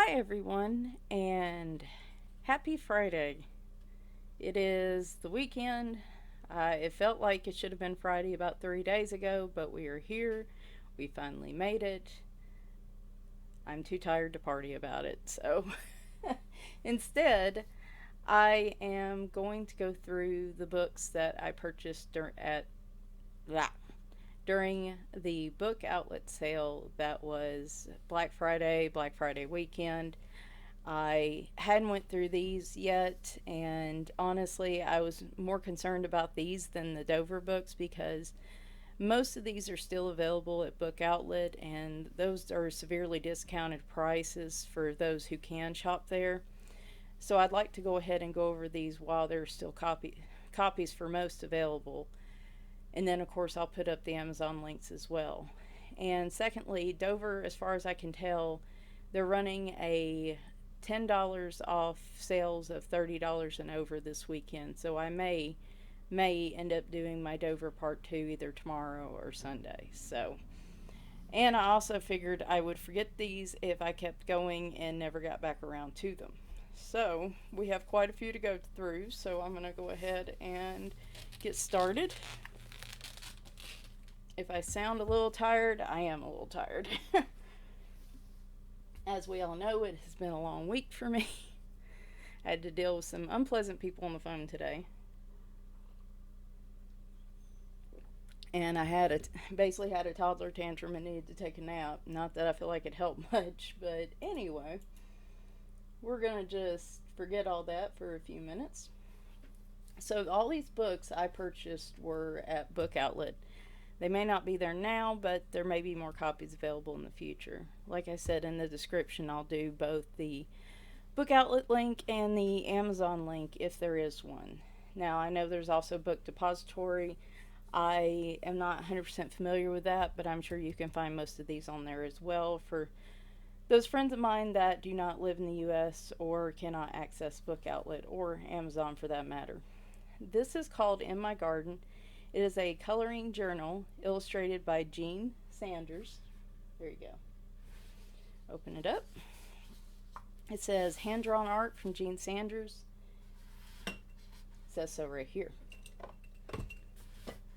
Hi, everyone, and happy Friday. It is the weekend. It felt like it should have been Friday about 3 days ago, but we are here. We finally made it. I'm too tired to party about it, so instead, I am going to go through the books that I purchased during the book outlet sale that was Black Friday weekend. I hadn't went through these yet, and honestly, I was more concerned about these than the Dover books because most of these are still available at Book Outlet, and those are severely discounted prices for those who can shop there. So I'd like to go ahead and go over these while there's still copies for most available. And then, of course, I'll put up the Amazon links as well. And secondly, Dover, as far as I can tell, they're running a $10 off sales of $30 and over this weekend. So I may end up doing my Dover part 2 either tomorrow or Sunday. So, and I also figured I would forget these if I kept going and never got back around to them. So, we have quite a few to go through, so I'm going to go ahead and get started. If I sound a little tired, I am a little tired. As we all know, it has been a long week for me. I had to deal with some unpleasant people on the phone today. And basically had a toddler tantrum and needed to take a nap. Not that I feel like it helped much, but anyway, we're going to just forget all that for a few minutes. So, all these books I purchased were at Book Outlet. They may not be there now, but there may be more copies available in the future. Like I said in the description, I'll do both the Book Outlet link and the Amazon link if there is one. Now, I know there's also Book Depository. I am not 100% familiar with that, but I'm sure you can find most of these on there as well for those friends of mine that do not live in the US or cannot access Book Outlet or Amazon for that matter. This is called In My Garden. It is a coloring journal illustrated by Jean Sanders. There you go. Open it up. It says hand drawn art from Jean Sanders. It says so right here.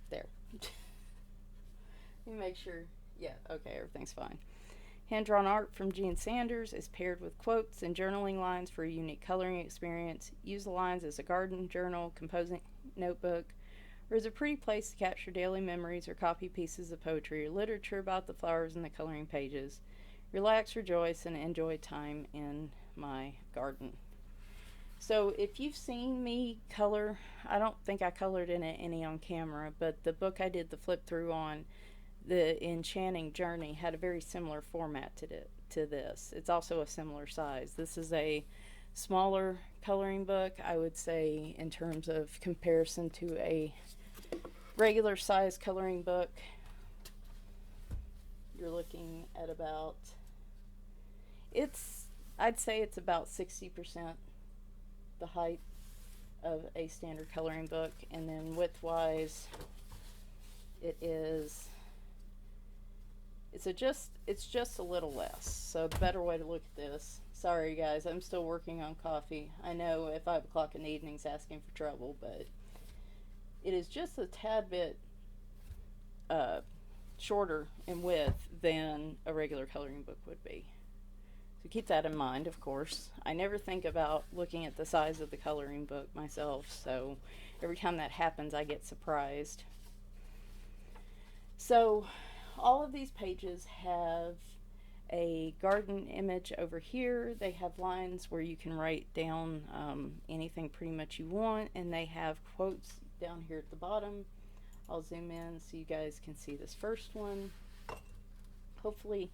There. Let me make sure. Yeah, okay, everything's fine. Hand drawn art from Jean Sanders is paired with quotes and journaling lines for a unique coloring experience. Use the lines as a garden journal, composing notebook, or as a pretty place to capture daily memories or copy pieces of poetry or literature about the flowers in the coloring pages. Relax, rejoice, and enjoy time in my garden. So, if you've seen me color, I don't think I colored in it any on camera, but the book I did the flip through on, The Enchanting Journey, had a very similar format to this. It's also a similar size. This is a smaller coloring book, I would say, in terms of comparison to a regular size coloring book. You're looking at about, I'd say it's about 60% the height of a standard coloring book, and then width-wise, it's just a little less. So the better way to look at this. Sorry guys, I'm still working on coffee. I know at 5 o'clock in the evening's asking for trouble, but it is just a tad bit shorter in width than a regular coloring book would be. So keep that in mind, of course. I never think about looking at the size of the coloring book myself, so every time that happens, I get surprised. So, all of these pages have a garden image over here. They have lines where you can write down anything pretty much you want, and they have quotes down here at the bottom. I'll zoom in so you guys can see this first one. Hopefully,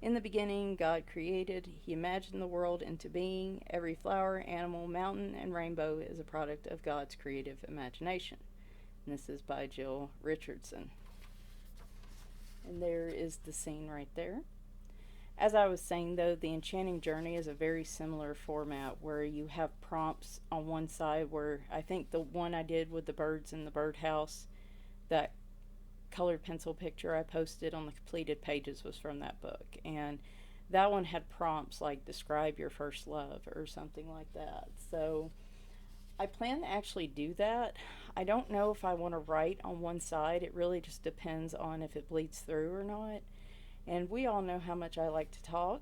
in the beginning, God created. He imagined the world into being. Every flower, animal, mountain, and rainbow is a product of God's creative imagination. And this is by Jill Richardson. And there is the scene right there. As I was saying, though, the Enchanting Journey is a very similar format where you have prompts on one side where I think the one I did with the birds in the birdhouse, that colored pencil picture I posted on the completed pages was from that book. And that one had prompts like describe your first love or something like that. So I plan to actually do that. I don't know if I want to write on one side. It really just depends on if it bleeds through or not. And we all know how much I like to talk.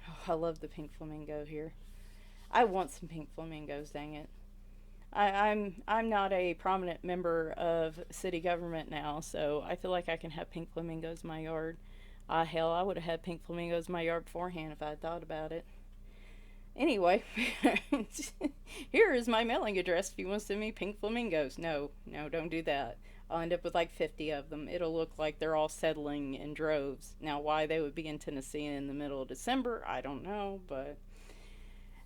Oh, I love the pink flamingo here. I want some pink flamingos, dang it. I'm not a prominent member of city government now, so I feel like I can have pink flamingos in my yard. Hell, I would have had pink flamingos in my yard beforehand if I had thought about it. Anyway, here is my mailing address if you want to send me pink flamingos. No, no, don't do that. I'll end up with like 50 of them. It'll look like they're all settling in droves. Now, why they would be in Tennessee in the middle of December, I don't know, but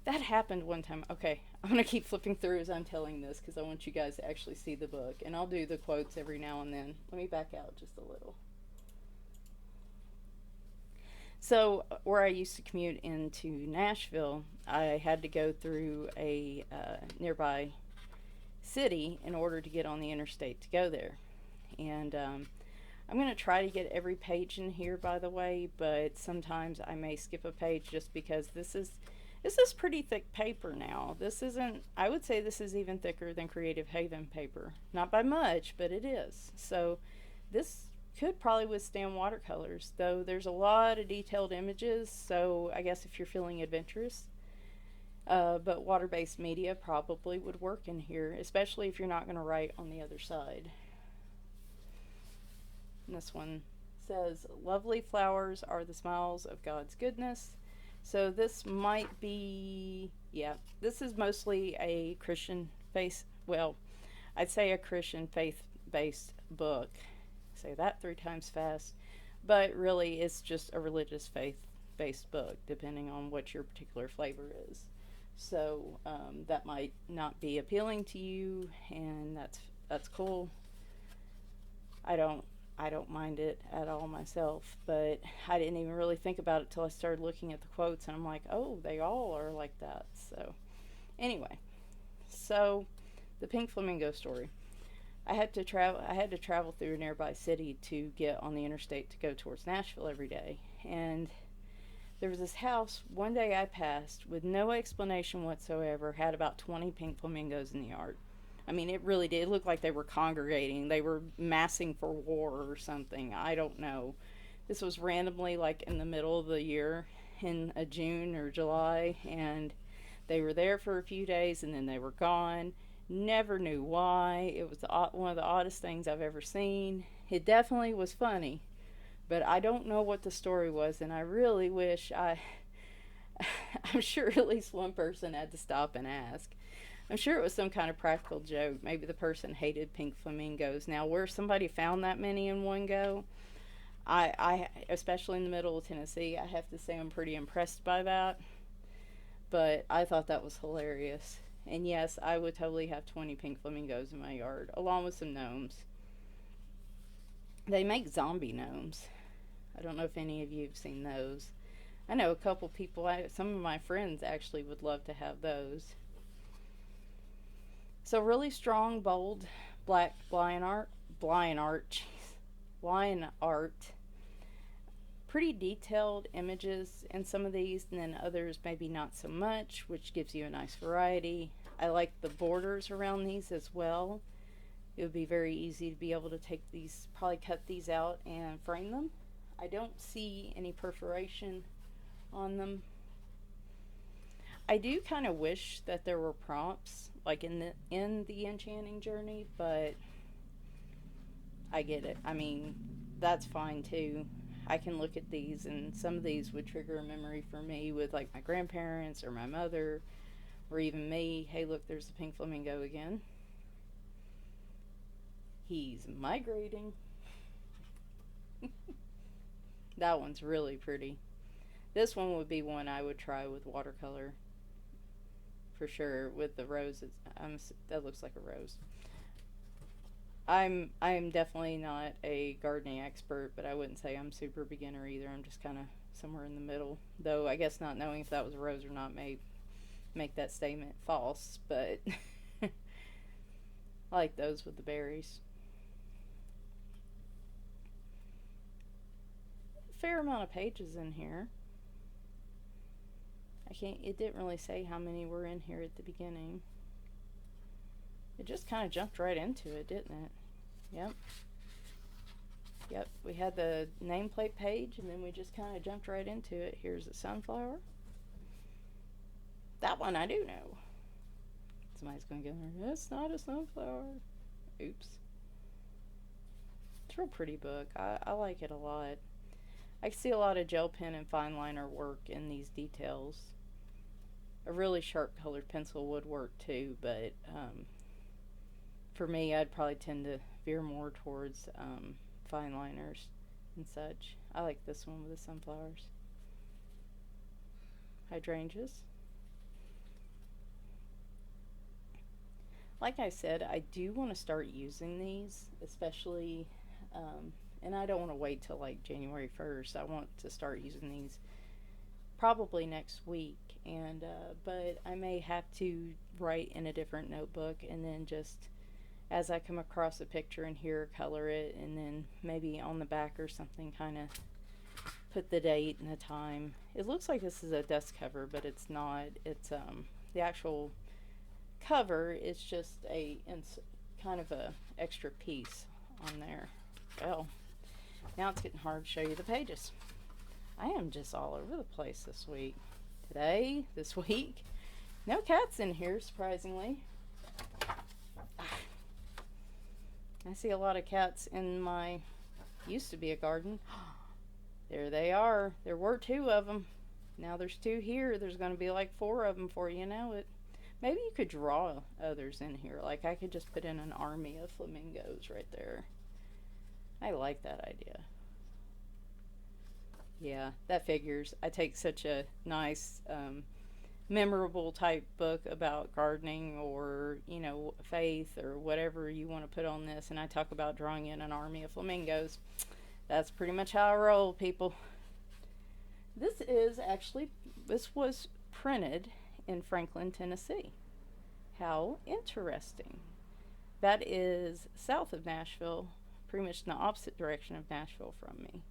that happened one time. Okay, I'm going to keep flipping through as I'm telling this because I want you guys to actually see the book. And I'll do the quotes every now and then. Let me back out just a little. So, where I used to commute into Nashville, I had to go through a nearby city in order to get on the interstate to go there. And I'm going to try to get every page in here, by the way, but sometimes I may skip a page just because this is pretty thick paper now. This isn't, I would say this is even thicker than Creative Haven paper. Not by much, but it is. So this could probably withstand watercolors, though there's a lot of detailed images, so I guess if you're feeling adventurous. But water-based media probably would work in here, especially if you're not going to write on the other side. And this one says, lovely flowers are the smiles of God's goodness. So this might be, yeah, this is mostly a Christian faith, well, I'd say a Christian faith-based book. Say that 3 times fast. But really, it's just a religious faith-based book, depending on what your particular flavor is. So that might not be appealing to you, and that's cool. I don't mind it at all myself, but I didn't even really think about it till I started looking at the quotes, and I'm like, oh, they all are like that. So anyway, so the pink flamingo story. I had to travel through a nearby city to get on the interstate to go towards Nashville every day, and there was this house one day I passed with no explanation whatsoever, had about 20 pink flamingos in the yard. I mean, it really did look like they were congregating. They were massing for war or something. I don't know. This was randomly like in the middle of the year in June or July, and they were there for a few days and then they were gone. Never knew why. It was one of the oddest things I've ever seen. It definitely was funny, but I don't know what the story was, and I really wish I'm sure at least one person had to stop and ask. I'm sure it was some kind of practical joke. Maybe the person hated pink flamingos. Now, where somebody found that many in one go, I especially in the middle of Tennessee, I have to say I'm pretty impressed by that. But I thought that was hilarious. And yes, I would totally have 20 pink flamingos in my yard, along with some gnomes. They make zombie gnomes. I don't know if any of you have seen those. I know a couple people, some of my friends actually would love to have those. So really strong, bold, black line art. Pretty detailed images in some of these, and then others maybe not so much, which gives you a nice variety. I like the borders around these as well. It would be very easy to be able to take these, probably cut these out and frame them. I don't see any perforation on them. I do kind of wish that there were prompts like in the enchanting journey, but I get it. I mean, that's fine too. I can look at these, and some of these would trigger a memory for me with like my grandparents or my mother or even me. Hey, look, there's the pink flamingo again. He's migrating. That one's really pretty. This one would be one I would try with watercolor for sure, with the roses. That looks like a rose. I'm definitely not a gardening expert, but I wouldn't say I'm super beginner either. I'm just kind of somewhere in the middle. Though I guess not knowing if that was a rose or not may make that statement false, but I like those with the berries. Fair amount of pages in here. it didn't really say how many were in here at the beginning. It just kind of jumped right into it, didn't it? Yep. Yep, we had the nameplate page, and then we just kind of jumped right into it. Here's a sunflower. That one I do know. Somebody's going to go, that's not a sunflower. Oops. It's a real pretty book. I like it a lot. I see a lot of gel pen and fine liner work in these details. A really sharp colored pencil would work too, but for me, I'd probably tend to veer more towards fine liners and such. I like this one with the sunflowers. Hydrangeas. Like I said, I do want to start using these, especially, and I don't want to wait till like January 1st. I want to start using these probably next week, and but I may have to write in a different notebook, and then just as I come across a picture in here, color it, and then maybe on the back or something, kind of put the date and the time. It looks like this is a dust cover, but it's not. It's the actual cover is just kind of a extra piece on there. Well, now it's getting hard to show you the pages. I am just all over the place this week. This week. No cats in here, surprisingly. I see a lot of cats in my used to be a garden. There they are. There were 2 of them. Now there's 2 here. There's going to be like 4 of them before you know it. Maybe you could draw others in here. Like I could just put in an army of flamingos right there. I like that idea. Yeah, that figures. I take such a nice, memorable type book about gardening or, you know, faith or whatever you want to put on this, and I talk about drawing in an army of flamingos. That's pretty much how I roll, people. This was printed in Franklin, Tennessee. How interesting. That is south of Nashville, pretty much in the opposite direction of Nashville from me.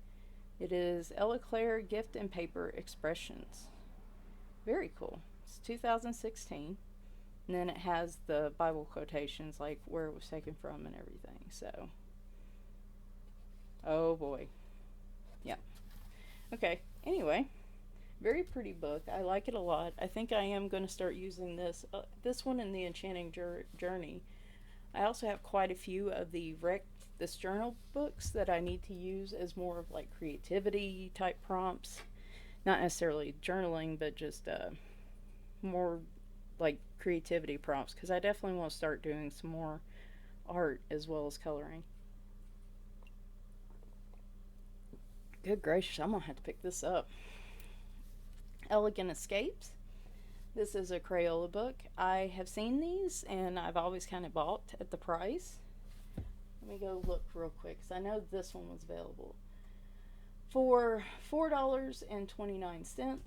It is Ella Claire Gift and Paper Expressions. Very cool. It's 2016. And then it has the Bible quotations, like where it was taken from and everything. So, oh boy. Yeah. Okay. Anyway, very pretty book. I like it a lot. I think I am going to start using this one in the Enchanting Journey. I also have quite a few of the This Journal books that I need to use as more of like creativity type prompts. Not necessarily journaling, but just more like creativity prompts, because I definitely want to start doing some more art as well as coloring. Good gracious, I'm going to have to pick this up. Elegant Escapes. This is a Crayola book. I have seen these and I've always kind of balked at the price. Let me go look real quick, because I know this one was available for $4.29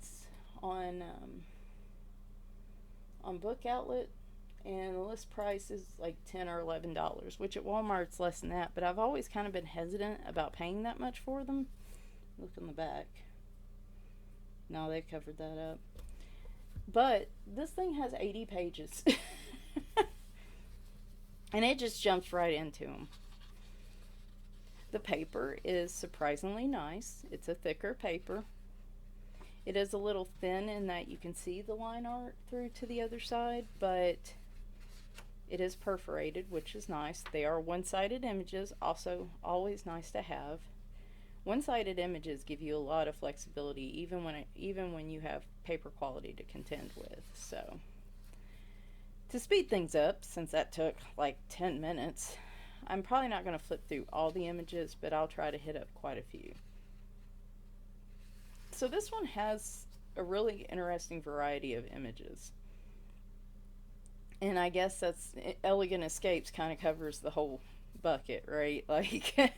on Book Outlet, and the list price is like $10 or $11, which at Walmart it's less than that, but I've always kind of been hesitant about paying that much for them. Look on the back. No, they covered that up. But this thing has 80 pages. And it just jumps right into them. The paper is surprisingly nice. It's a thicker paper. It is a little thin in that you can see the line art through to the other side, but it is perforated, which is nice. They are one-sided images, also always nice to have. One-sided images give you a lot of flexibility, even when you have paper quality to contend with. So, to speed things up, since that took like 10 minutes, I'm probably not going to flip through all the images, but I'll try to hit up quite a few. So this one has a really interesting variety of images. And I guess that's Elegant Escapes kind of covers the whole bucket, right? Like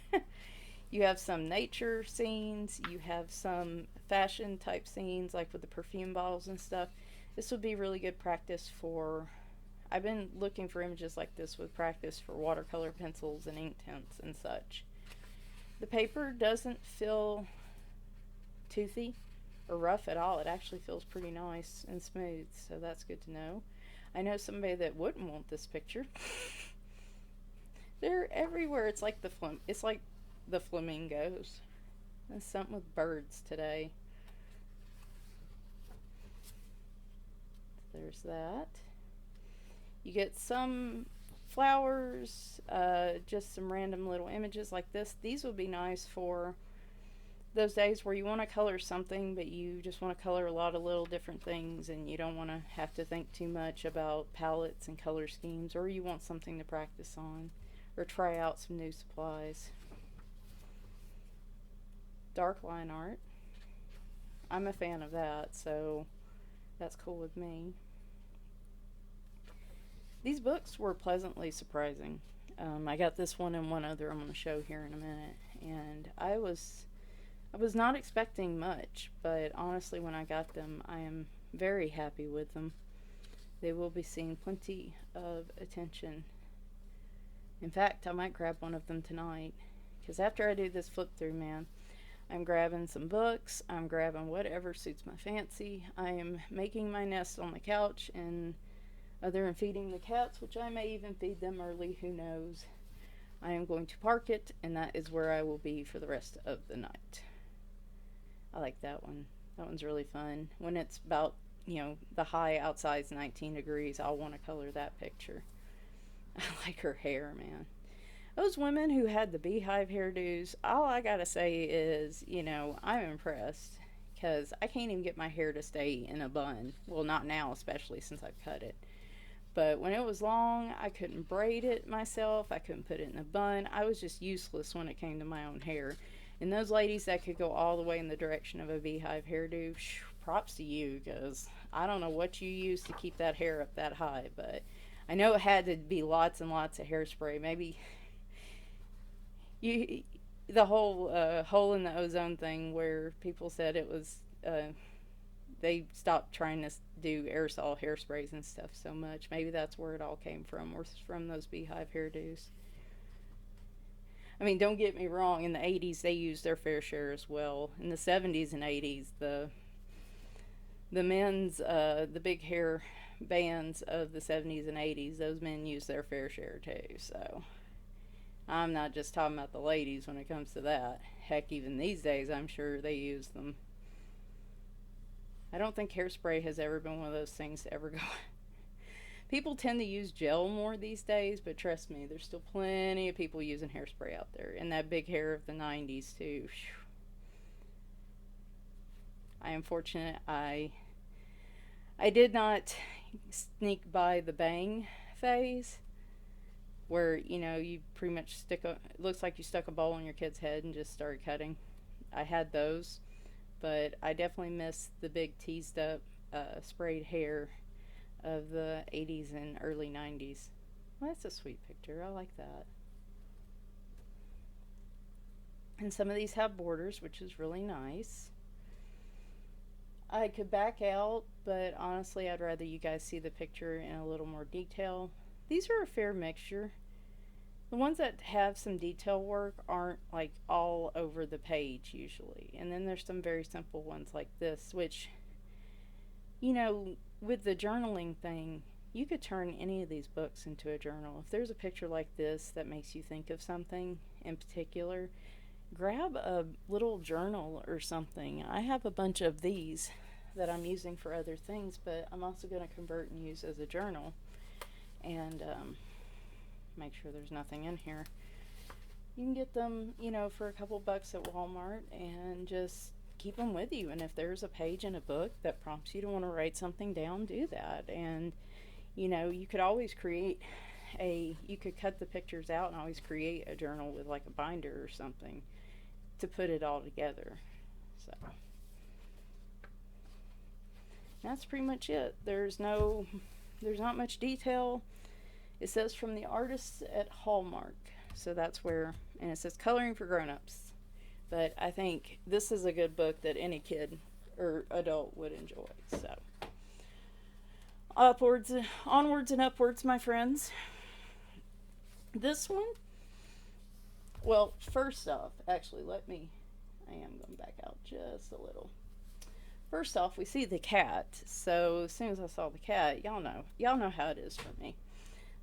you have some nature scenes, you have some fashion type scenes, like with the perfume bottles and stuff. This would be really good practice for, I've been looking for images like this with practice for watercolor pencils and ink tints and such. The paper doesn't feel toothy. or rough at all. It actually feels pretty nice and smooth, so that's good to know. I know somebody that wouldn't want this picture. They're everywhere. It's like the flamingos. There's something with birds today. There's that. You get some flowers, just some random little images like this. These would be nice for those days where you want to color something, but you just want to color a lot of little different things and you don't want to have to think too much about palettes and color schemes, or you want something to practice on or try out some new supplies. Dark line art. I'm a fan of that, so that's cool with me. These books were pleasantly surprising. I got this one and one other I'm going to show here in a minute, and I was not expecting much, but honestly when I got them, I am very happy with them. They will be seeing plenty of attention. In fact, I might grab one of them tonight, because after I do this flip through, man, I'm grabbing some books, I'm grabbing whatever suits my fancy. I am making my nest on the couch, and other than feeding the cats, which I may even feed them early, who knows, I am going to park it, and that is where I will be for the rest of the night. I like that one. That one's really fun. When it's about, the high outside's 19 degrees, I'll want to color that picture. I like her hair, man. Those women who had the beehive hairdos, all I gotta say is, I'm impressed. Because I can't even get my hair to stay in a bun. Well, not now, especially since I've cut it. But when it was long, I couldn't braid it myself. I couldn't put it in a bun. I was just useless when it came to my own hair. And those ladies that could go all the way in the direction of a beehive hairdo, props to you, because I don't know what you use to keep that hair up that high, but I know it had to be lots and lots of hairspray. Maybe the whole hole in the ozone thing where people said it was, they stopped trying to do aerosol hairsprays and stuff so much. Maybe that's where it all came from, was from those beehive hairdos. I mean, don't get me wrong, in the 80s they used their fair share as well. In the 70s and 80s, the men's, the big hair bands of the 70s and 80s, those men used their fair share too, so I'm not just talking about the ladies when it comes to that. Heck, even these days I'm sure they use them. I don't think hairspray has ever been one of those things to ever go. People tend to use gel more these days, but trust me, there's still plenty of people using hairspray out there. And that big hair of the 90s too. I am fortunate I did not sneak by the bang phase, where, you pretty much it looks like you stuck a ball on your kid's head and just started cutting. I had those, but I definitely missed the big teased up sprayed hair of the 80s and early 90s. Well, that's a sweet picture. I like that. And some of these have borders, which is really nice. I could back out, but honestly, I'd rather you guys see the picture in a little more detail. These are a fair mixture. The ones that have some detail work aren't like all over the page usually. And then there's some very simple ones like this, which, with the journaling thing, you could turn any of these books into a journal. If there's a picture like this that makes you think of something in particular, grab a little journal or something. I have a bunch of these that I'm using for other things, but I'm also going to convert and use as a journal. And make sure there's nothing in here. You can get them, for a couple bucks at Walmart, and just keep them with you. And if there's a page in a book that prompts you to want to write something down, do that. And you could always create you could cut the pictures out and always create a journal with like a binder or something to put it all together. So that's pretty much it. There's not much detail. It says from the artists at Hallmark, so that's where, and it says coloring for grown-ups. But I think this is a good book that any kid or adult would enjoy. So onwards and upwards, my friends. This one, well, first off, actually, I am going back out just a little. First off, we see the cat. So as soon as I saw the cat, y'all know how it is for me.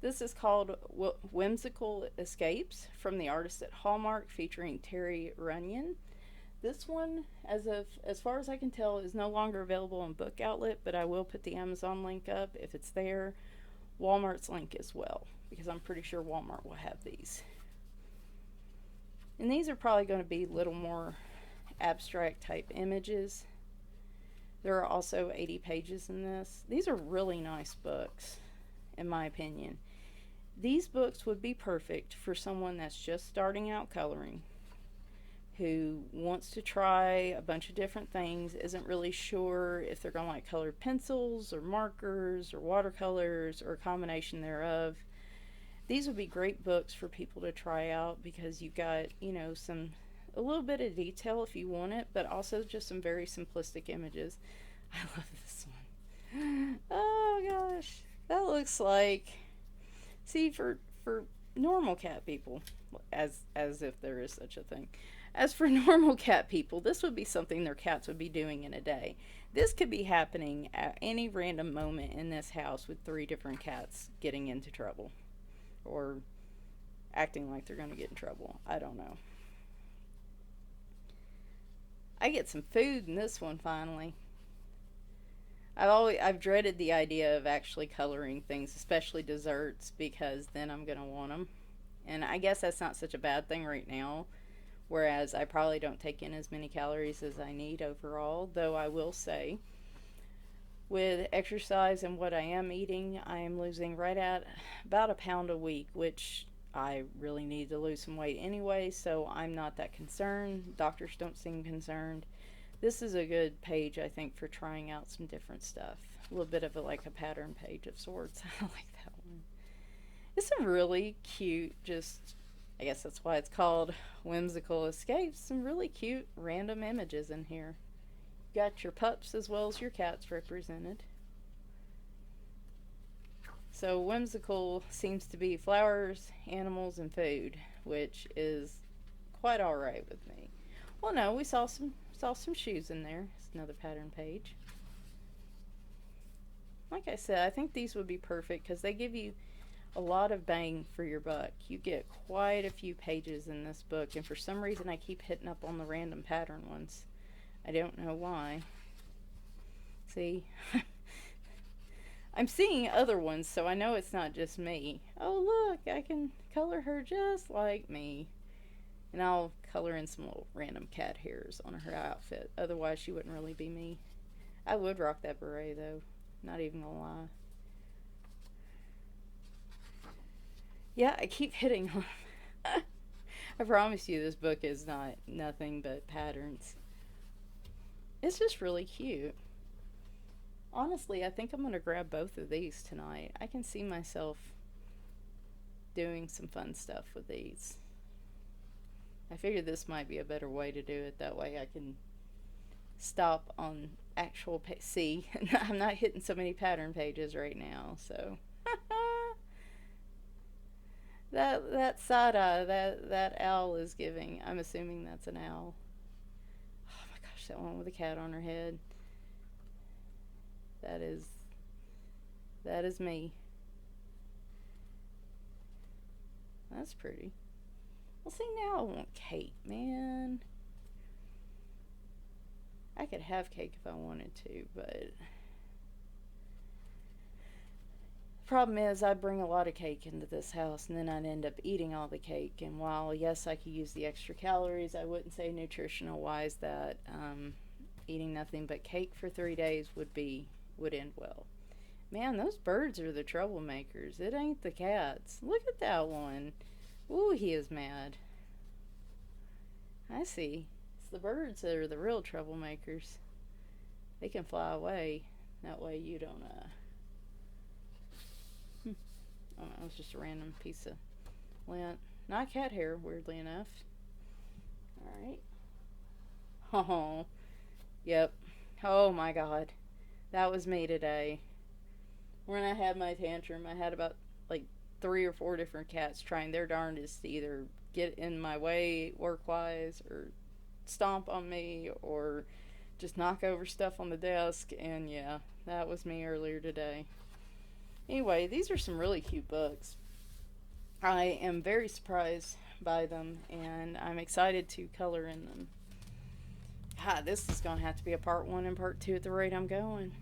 This is called Whimsical Escapes from the artist at Hallmark, featuring Terry Runyan. This one, as far as I can tell, is no longer available on Book Outlet, but I will put the Amazon link up if it's there. Walmart's link as well, because I'm pretty sure Walmart will have these. And these are probably going to be a little more abstract type images. There are also 80 pages in this. These are really nice books, in my opinion. These books would be perfect for someone that's just starting out coloring, who wants to try a bunch of different things, isn't really sure if they're going to like colored pencils or markers or watercolors or a combination thereof. These would be great books for people to try out because you've got, a little bit of detail if you want it, but also just some very simplistic images. I love this one. Oh gosh, that looks like, see, for normal cat people, as if there is such a thing. As for normal cat people, this would be something their cats would be doing in a day. This could be happening at any random moment in this house with 3 different cats getting into trouble or acting like they're going to get in trouble. I don't know. I get some food in this one finally. I've dreaded the idea of actually coloring things, especially desserts, because then I'm going to want them. And I guess that's not such a bad thing right now. Whereas I probably don't take in as many calories as I need overall. Though I will say, with exercise and what I am eating, I am losing right at about a pound a week, which I really need to lose some weight anyway, so I'm not that concerned. Doctors don't seem concerned. This is a good page, I think, for trying out some different stuff. A little bit of like a pattern page of sorts. I like that one. It's a really cute, I guess that's why it's called Whimsical Escapes. Some really cute random images in here. You got your pups as well as your cats represented. So whimsical seems to be flowers, animals, and food, which is quite alright with me. Well, no, we saw some shoes in there. It's another pattern page. Like I said, I think these would be perfect because they give you a lot of bang for your buck. You get quite a few pages in this book, and for some reason I keep hitting up on the random pattern ones. I don't know why. See? I'm seeing other ones, so I know it's not just me. Oh, look, I can color her just like me. And I'll color in some little random cat hairs on her outfit. Otherwise, she wouldn't really be me. I would rock that beret, though. Not even gonna lie. Yeah, I keep hitting on them. I promise you this book is not nothing but patterns. It's just really cute. Honestly, I think I'm going to grab both of these tonight. I can see myself doing some fun stuff with these. I figured this might be a better way to do it. That way I can stop on actual see, I'm not hitting so many pattern pages right now, so... That side eye that owl is giving. I'm assuming that's an owl. Oh my gosh, that one with a cat on her head. That is me. That's pretty. Well, see, now I want cake, man. I could have cake if I wanted to, but problem is I bring a lot of cake into this house and then I'd end up eating all the cake, and while yes I could use the extra calories, I wouldn't say nutritional wise that eating nothing but cake for 3 days would end well. Man, those birds are the troublemakers. It ain't the cats. Look at that one. Ooh, he is mad. I see. It's the birds that are the real troublemakers. They can fly away. That way you don't Oh, it was just a random piece of lint. Not cat hair, weirdly enough. Alright. Oh. Yep. Oh my god. That was me today. When I had my tantrum, I had about like 3 or 4 different cats trying their darndest to either get in my way work-wise or stomp on me or just knock over stuff on the desk, and yeah, that was me earlier today. Anyway, these are some really cute books. I am very surprised by them, and I'm excited to color in them. God, this is going to have to be a part 1 and part 2 at the rate I'm going.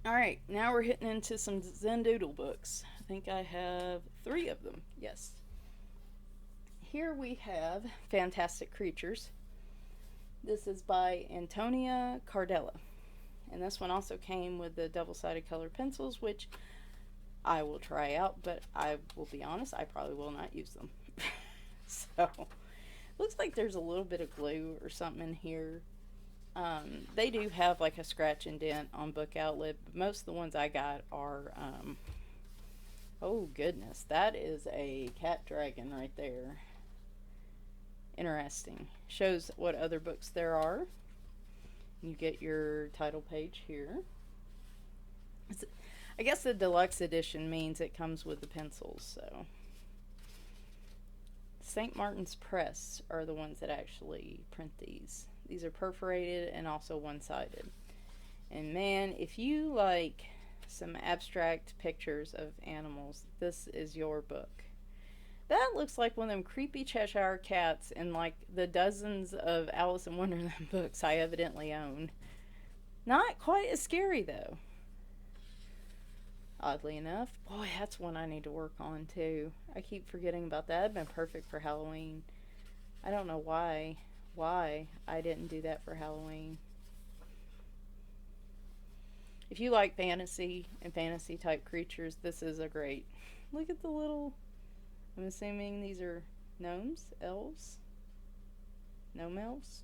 Alright, now we're hitting into some zendoodle books. I think I have 3 of them. Yes. Here we have Fantastic Creatures. This is by Antonia Cardella. And this one also came with the double-sided colored pencils, which I will try out, but I will be honest, I probably will not use them. So, looks like there's a little bit of glue or something in here. They do have like a scratch and dent on Book Outlet, but most of the ones I got are, oh goodness, that is a cat dragon right there. Interesting. Shows what other books there are. You get your title page here. I guess the deluxe edition means it comes with the pencils, so. St. Martin's Press are the ones that actually print these. These are perforated and also one-sided. And man, if you like some abstract pictures of animals, this is your book. That looks like one of them creepy Cheshire cats in like the dozens of Alice in Wonderland books I evidently own. Not quite as scary though. Oddly enough. Boy, that's one I need to work on too. I keep forgetting about that. It'd been perfect for Halloween. I don't know why I didn't do that for Halloween. If you like fantasy and fantasy type creatures, this is a great. Look at the little, I'm assuming these are gnomes, elves, gnome elves.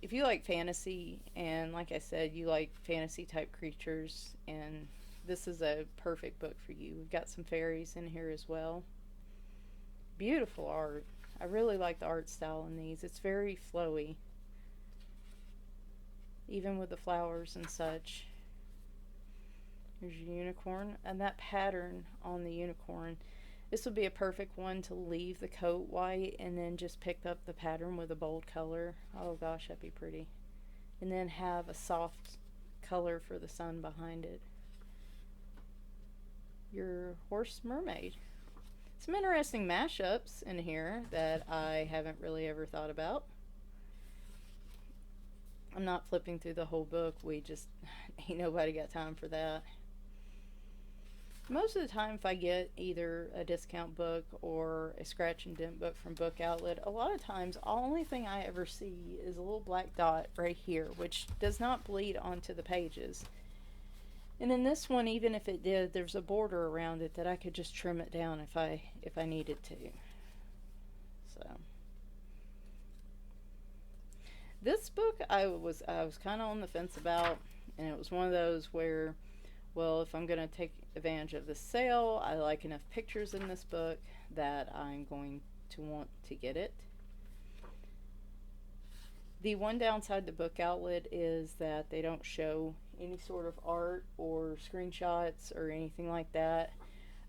If you like fantasy and like I said, you like fantasy type creatures, and this is a perfect book for you. We've got some fairies in here as well. Beautiful art. I really like the art style in these. It's very flowy. Even with the flowers and such. Here's your unicorn. And that pattern on the unicorn. This would be a perfect one to leave the coat white and then just pick up the pattern with a bold color. Oh gosh, that'd be pretty. And then have a soft color for the sun behind it. Your horse mermaid. Some interesting mashups in here that I haven't really ever thought about. I'm not flipping through the whole book. Ain't nobody got time for that. Most of the time, if I get either a discount book or a scratch and dent book from Book Outlet, a lot of times, the only thing I ever see is a little black dot right here, which does not bleed onto the pages. And in this one, even if it did, there's a border around it that I could just trim it down if I needed to. So this book I was kind of on the fence about, and it was one of those where, well, if I'm going to take advantage of the sale, I like enough pictures in this book that I'm going to want to get it. The one downside to Book Outlet is that they don't show any sort of art or screenshots or anything like that.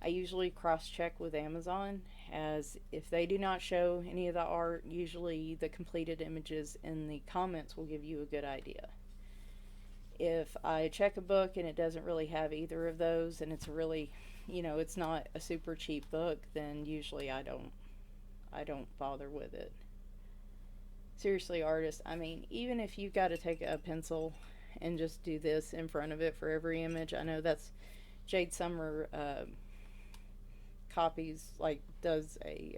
I usually cross-check with Amazon, as if they do not show any of the art, usually the completed images in the comments will give you a good idea. If I check a book and it doesn't really have either of those, and it's really, it's not a super cheap book, then usually I don't bother with it. Seriously, artists, I mean, even if you've got to take a pencil and just do this in front of it for every image, I know that's Jade Summer copies, like, does a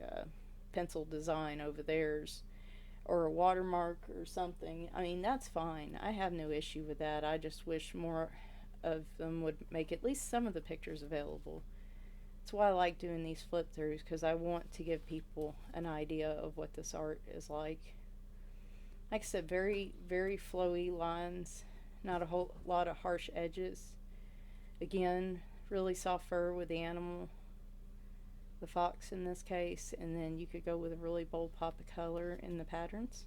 pencil design over theirs, or a watermark or something. I mean, that's fine. I have no issue with that. I just wish more of them would make at least some of the pictures available. That's why I like doing these flip-throughs, because I want to give people an idea of what this art is like. Like I said, very, very flowy lines, not a whole lot of harsh edges. Again, really soft fur with the animal, the fox in this case, and then you could go with a really bold pop of color in the patterns.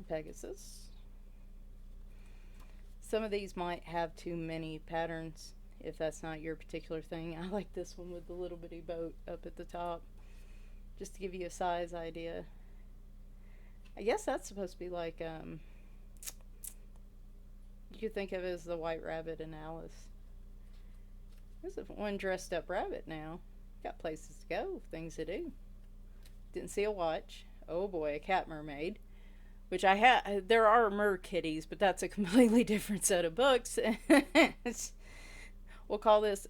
Pegasus. Some of these might have too many patterns if that's not your particular thing. I like this one with the little bitty boat up at the top, just to give you a size idea. I guess that's supposed to be like, you could think of it as the White Rabbit and Alice. There's one dressed up rabbit now. Got places to go, things to do. Didn't see a watch. Oh boy, a cat mermaid. Which I have. There are mer kitties, but that's a completely different set of books. We'll call this,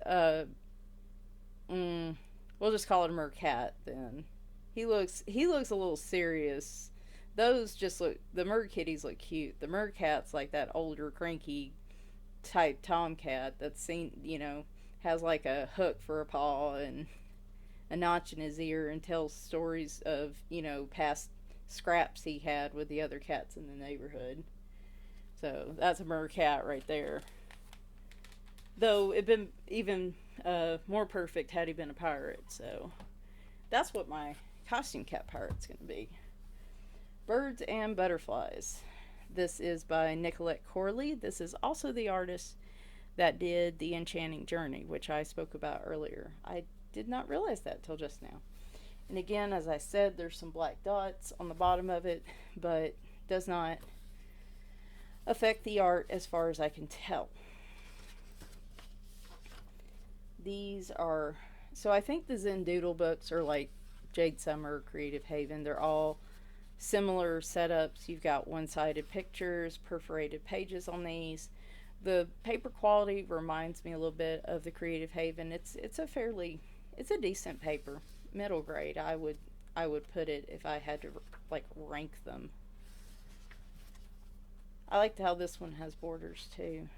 we'll just call it a mer cat then. He looks a little serious. Those just look, the mer kitties look cute. The mer cat's like that older, cranky type tomcat that's seen, has like a hook for a paw and a notch in his ear and tells stories of, past scraps he had with the other cats in the neighborhood. So that's a mer cat right there. Though it'd been even more perfect had he been a pirate. So that's what my costume cat pirate's going to be. Birds and Butterflies. This is by Nikolett Corley. This is also the artist that did The Enchanting Journey, which I spoke about earlier. I did not realize that till just now. And again, as I said, there's some black dots on the bottom of it, but does not affect the art as far as I can tell. These are, so I think the zendoodle books are like Jade Summer, Creative Haven. They're all similar setups. You've got one-sided pictures, perforated pages on these. The paper quality reminds me a little bit of the Creative Haven. It's a decent paper, middle grade. I would put it if I had to like rank them. I liked how this one has borders too.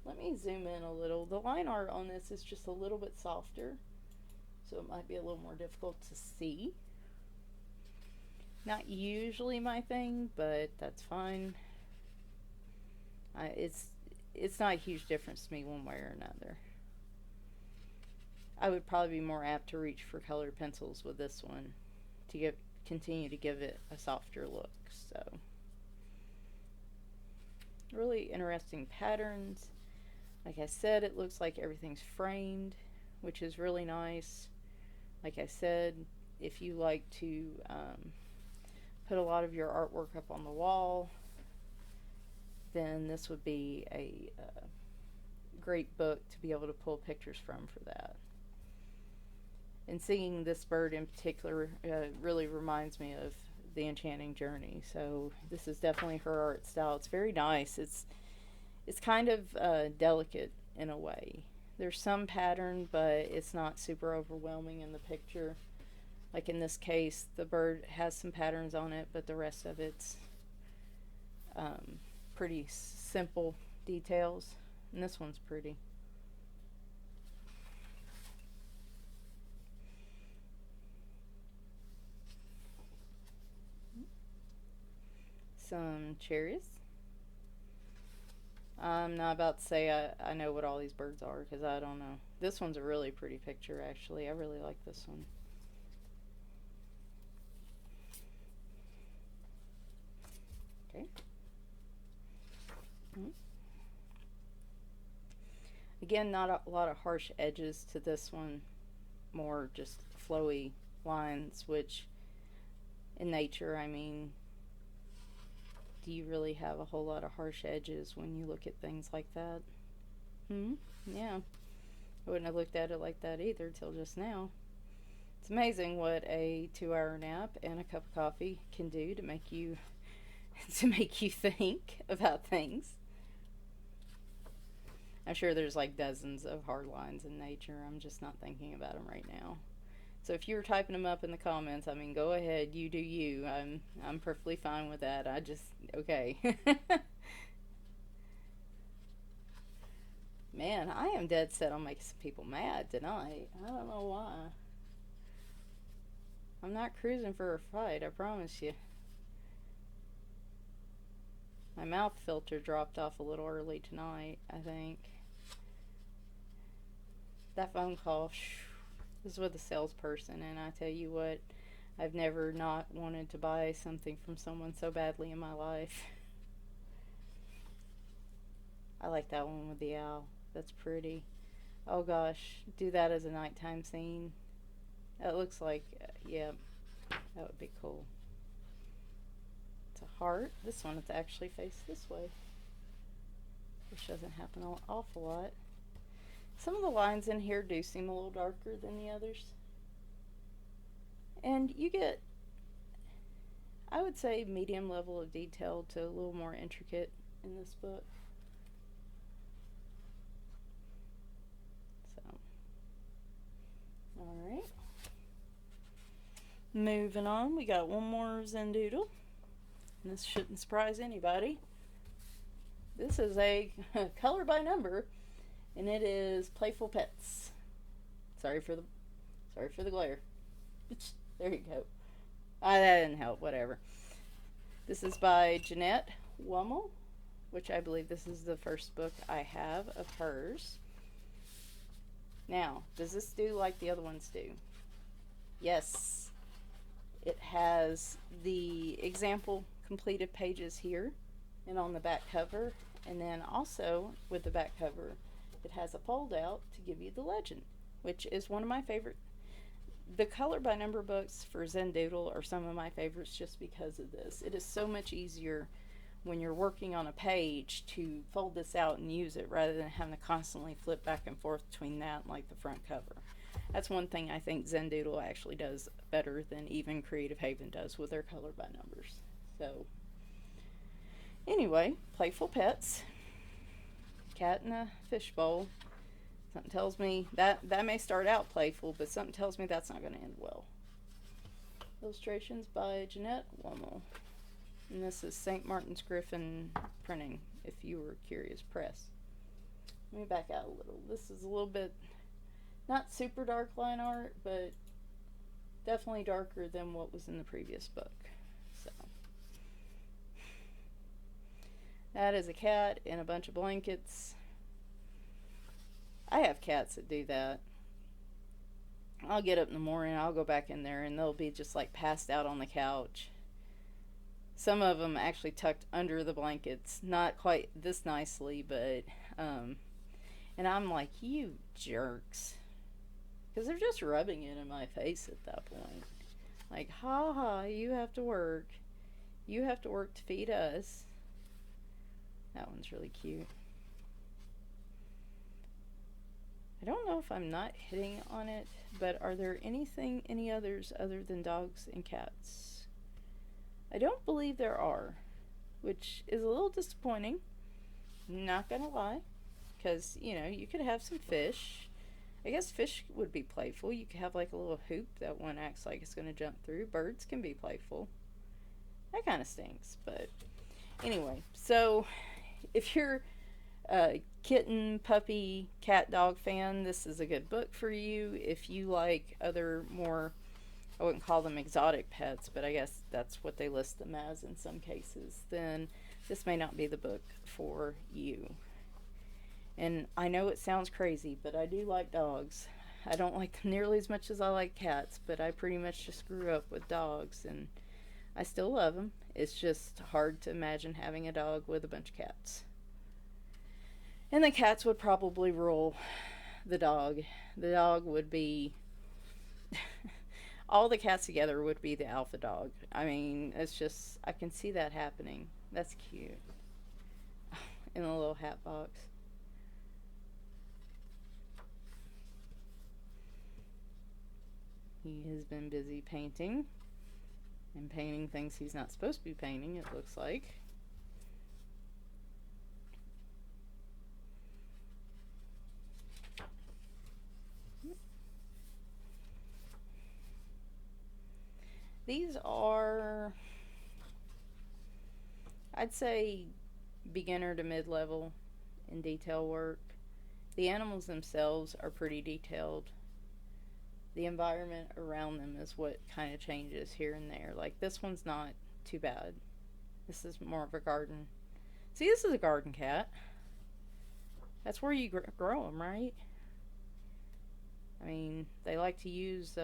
Let me zoom in a little. The line art on this is just a little bit softer, so it might be a little more difficult to see. Not usually my thing, but that's fine. It's not a huge difference to me one way or another. I would probably be more apt to reach for colored pencils with this one to continue to give it a softer look. So really interesting patterns. Like I said, it looks like everything's framed, which is really nice. Like I said, if you like to put a lot of your artwork up on the wall, then this would be a great book to be able to pull pictures from for that. And seeing this bird in particular really reminds me of The Enchanting Journey. So this is definitely her art style. It's very nice. It's kind of delicate in a way. There's some pattern, but it's not super overwhelming in the picture. Like in this case, the bird has some patterns on it, but the rest of it's pretty simple details. And this one's pretty. Some cherries. I'm not about to say I know what all these birds are, because I don't know. This one's a really pretty picture, actually. I really like this one. Okay. Again, not a lot of harsh edges to this one. More just flowy lines, which in nature, I mean, do you really have a whole lot of harsh edges when you look at things like that? Yeah. I wouldn't have looked at it like that either till just now. It's amazing what a 2-hour nap and a cup of coffee can do to make you think about things. I'm sure there's like dozens of hard lines in nature. I'm just not thinking about them right now. So if you were typing them up in the comments, I mean, go ahead, you do you. I'm perfectly fine with that. Okay. Man, I am dead set on making some people mad tonight. I don't know why. I'm not cruising for a fight, I promise you. My mouth filter dropped off a little early tonight, I think. That phone call, was with a salesperson, and I tell you what, I've never not wanted to buy something from someone so badly in my life. I like that one with the owl. That's pretty. Oh gosh, do that as a nighttime scene. It looks like, yeah, that would be cool. It's a heart. This one is actually faced this way, which doesn't happen an awful lot. Some of the lines in here do seem a little darker than the others. And you get, I would say, medium level of detail to a little more intricate in this book. So, alright. Moving on, we got one more zendoodle. And this shouldn't surprise anybody. This is a color by number, and it is Playful Pets. Sorry for the glare. There you go. That didn't help. Whatever. This is by Jeanette Wummel, which I believe this is the first book I have of hers. Now, does this do like the other ones do? Yes. It has the example completed pages here and on the back cover, and then also with the back cover it has a fold out to give you the legend, which is one of my favorite. The color by number books for zendoodle are some of my favorites just because of this. It is so much easier when you're working on a page to fold this out and use it rather than having to constantly flip back and forth between that and like the front cover. That's one thing I think zendoodle actually does better than even Creative Haven does with their color by numbers. So anyway, Playful Pets, cat in a fishbowl. Something tells me that may start out playful, but something tells me that's not going to end well. Illustrations by Jeanette Wummel. And this is St. Martin's Griffin printing, if you were curious, press. Let me back out a little. This is a little bit, not super dark line art, but definitely darker than what was in the previous book. So that is a cat in a bunch of blankets. I have cats that do that. I'll get up in the morning, I'll go back in there, and they'll be just like passed out on the couch. Some of them actually tucked under the blankets, not quite this nicely, but and I'm like, you jerks, because they're just rubbing it in my face at that point. Like, ha ha, you have to work to feed us. That one's really cute. I don't know if I'm not hitting on it, but are there any others other than dogs and cats? I don't believe there are, which is a little disappointing, not gonna lie, because, you know, you could have some fish. I guess fish would be playful. You could have like a little hoop that one acts like it's gonna jump through. Birds can be playful. That kind of stinks, but anyway, so if you're kitten, puppy, cat, dog fan, this is a good book for you. If you like other more, I wouldn't call them exotic pets, but I guess that's what they list them as in some cases, then this may not be the book for you. And I know it sounds crazy, but I do like dogs. I don't like them nearly as much as I like cats, but I pretty much just grew up with dogs, and I still love them. It's just hard to imagine having a dog with a bunch of cats. And the cats would probably rule the dog. The dog would be all the cats together would be the alpha dog. I mean, it's just, I can see that happening. That's cute. In a little hat box. He has been busy painting. And painting things he's not supposed to be painting, it looks like. These are, I'd say, beginner to mid-level in detail work. The animals themselves are pretty detailed. The environment around them is what kind of changes here and there. Like, this one's not too bad. This is more of a garden. See, this is a garden cat. That's where you grow them, right? I mean, they like to use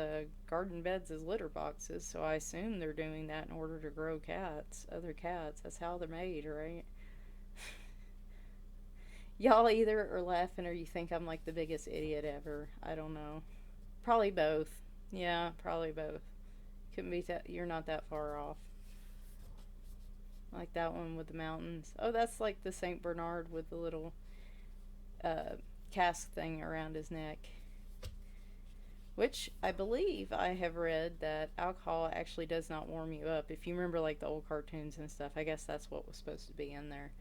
garden beds as litter boxes, so I assume they're doing that in order to grow cats, other cats. That's how they're made, right? Y'all either are laughing or you think I'm like the biggest idiot ever. I don't know. Probably both. Yeah, probably both. Couldn't be that. You're not that far off. Like that one with the mountains. Oh, that's like the Saint Bernard with the little uh, cask thing around his neck. Which I believe I have read that alcohol actually does not warm you up. If you remember like the old cartoons and stuff, I guess that's what was supposed to be in there.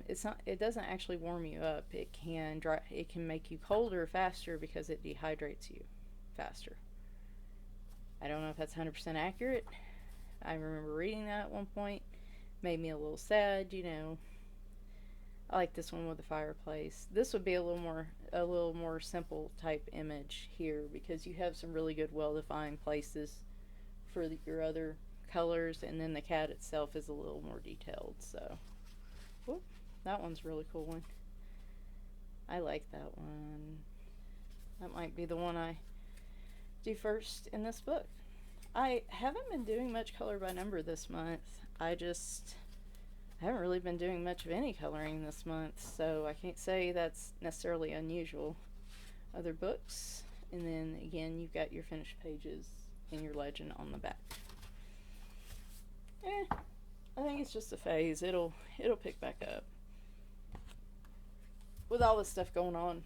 It's not. It doesn't actually warm you up. It can dry. It can make you colder faster because it dehydrates you faster. I don't know if that's 100% accurate. I remember reading that at one point. Made me a little sad. I like this one with the fireplace. This would be a little more simple type image here because you have some really good, well-defined places for your other colors, and then the cat itself is a little more detailed. So, ooh, that one's a really cool one. I like that one. That might be the one I do first in this book. I haven't been doing much color by number this month. I haven't really been doing much of any coloring this month, so I can't say that's necessarily unusual. Other books, and then again, you've got your finished pages and your legend on the back. I think it's just a phase. It'll pick back up. With all this stuff going on,